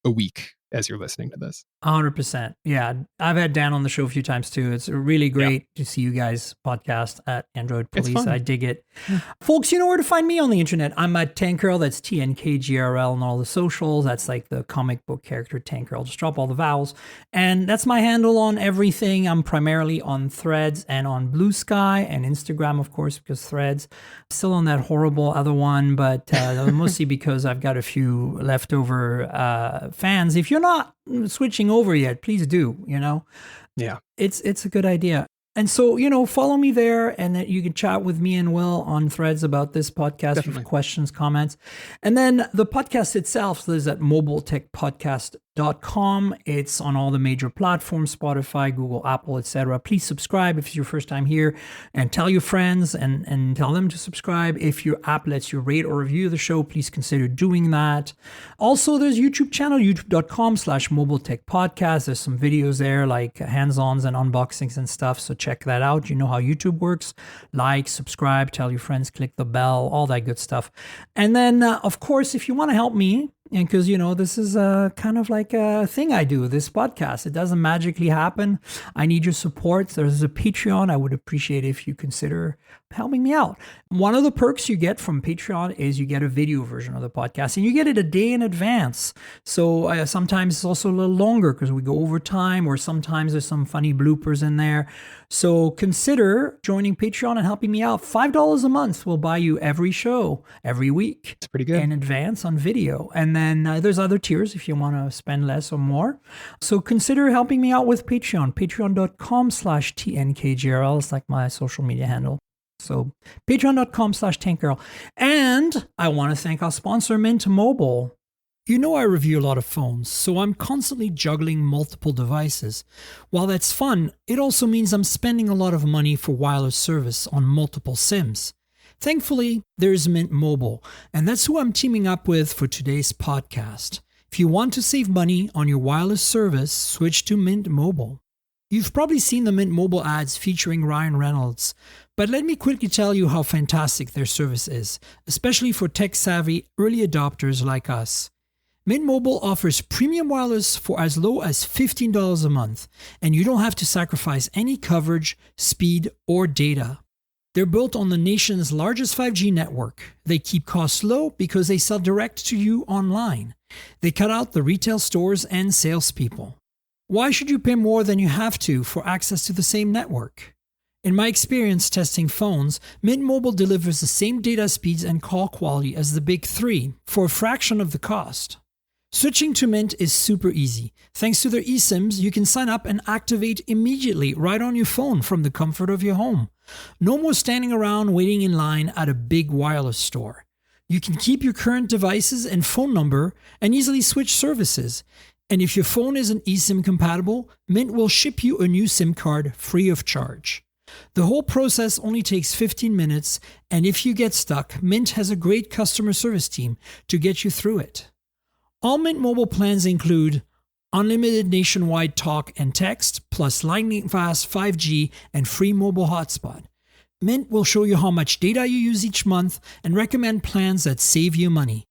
a week as you're listening to this. 100%. Yeah. I've had Dan on the show a few times too. It's really great to see you guys podcast at Android Police. I dig it. Folks, you know where to find me on the internet. I'm at Tankgirl. That's TNKGRL on all the socials. That's like the comic book character Tankgirl. Just drop all the vowels. And that's my handle on everything. I'm primarily on Threads and on Blue Sky and Instagram, of course, because Threads. Still on that horrible other one, but mostly because I've got a few leftover fans. If you're not switching over yet, please do, Yeah. It's a good idea. And so, follow me there, and then you can chat with me and Will on Threads about this podcast. If you have questions, comments. And then the podcast itself is at mobiletechpodcast.com. It's on all the major platforms, Spotify, Google, Apple, etc. Please subscribe if it's your first time here, and tell your friends and tell them to subscribe. If your app lets you rate or review the show, please consider doing that. Also, there's a YouTube channel, youtube.com/mobiletechpodcast. There's some videos there like hands-ons and unboxings and stuff. So check that out. You know how YouTube works. Like, subscribe, tell your friends, click the bell, all that good stuff. And then, of course, if you want to help me, and because, this is kind of like a thing I do, this podcast. It doesn't magically happen. I need your support. There's a Patreon. I would appreciate if you consider helping me out. One of the perks you get from Patreon is you get a video version of the podcast, and you get it a day in advance. So sometimes it's also a little longer because we go over time, or sometimes there's some funny bloopers in there. So consider joining Patreon and helping me out. $5 a month will buy you every show, every week. It's pretty good. In advance on video. And then there's other tiers if you want to spend less or more. So consider helping me out with Patreon. Patreon.com/TNKGRL is like my social media handle. So patreon.com/Tankgirl. And I want to thank our sponsor, Mint Mobile. You know I review a lot of phones, so I'm constantly juggling multiple devices. While that's fun, it also means I'm spending a lot of money for wireless service on multiple SIMs. Thankfully, there's Mint Mobile, and that's who I'm teaming up with for today's podcast. If you want to save money on your wireless service, switch to Mint Mobile. You've probably seen the Mint Mobile ads featuring Ryan Reynolds, but let me quickly tell you how fantastic their service is, especially for tech-savvy early adopters like us. Mint Mobile offers premium wireless for as low as $15 a month, and you don't have to sacrifice any coverage, speed, or data. They're built on the nation's largest 5G network. They keep costs low because they sell direct to you online. They cut out the retail stores and salespeople. Why should you pay more than you have to for access to the same network? In my experience testing phones, Mint Mobile delivers the same data speeds and call quality as the big three for a fraction of the cost. Switching to Mint is super easy. Thanks to their eSIMs, you can sign up and activate immediately right on your phone from the comfort of your home. No more standing around waiting in line at a big wireless store. You can keep your current devices and phone number and easily switch services. And if your phone isn't eSIM compatible, Mint will ship you a new SIM card free of charge. The whole process only takes 15 minutes, and if you get stuck, Mint has a great customer service team to get you through it. All Mint Mobile plans include unlimited nationwide talk and text, plus lightning-fast 5G and free mobile hotspot. Mint will show you how much data you use each month and recommend plans that save you money.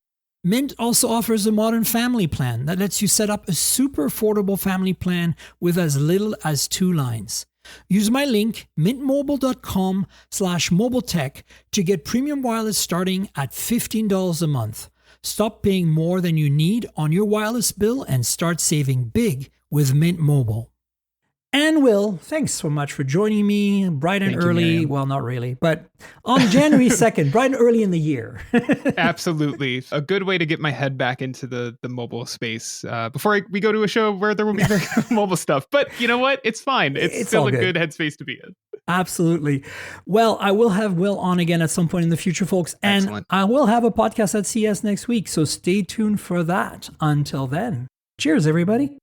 Mint also offers a modern family plan that lets you set up a super affordable family plan with as little as 2 lines. Use my link, mintmobile.com/mobiletech, to get premium wireless starting at $15 a month. Stop paying more than you need on your wireless bill and start saving big with Mint Mobile. And Will, thanks so much for joining me bright and early. Well, not really, but on January 2nd, bright and early in the year. Absolutely. A good way to get my head back into the mobile space before we go to a show where there will be very mobile stuff. But you know what? It's fine. It's still a good headspace to be in. Absolutely. Well, I will have Will on again at some point in the future, folks. And Excellent. I will have a podcast at CES next week. So stay tuned for that. Until then, cheers, everybody.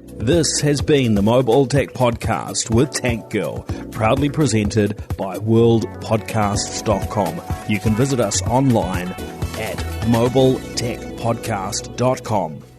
This has been the Mobile Tech Podcast with Tank Girl, proudly presented by worldpodcasts.com. You can visit us online at mobiletechpodcast.com.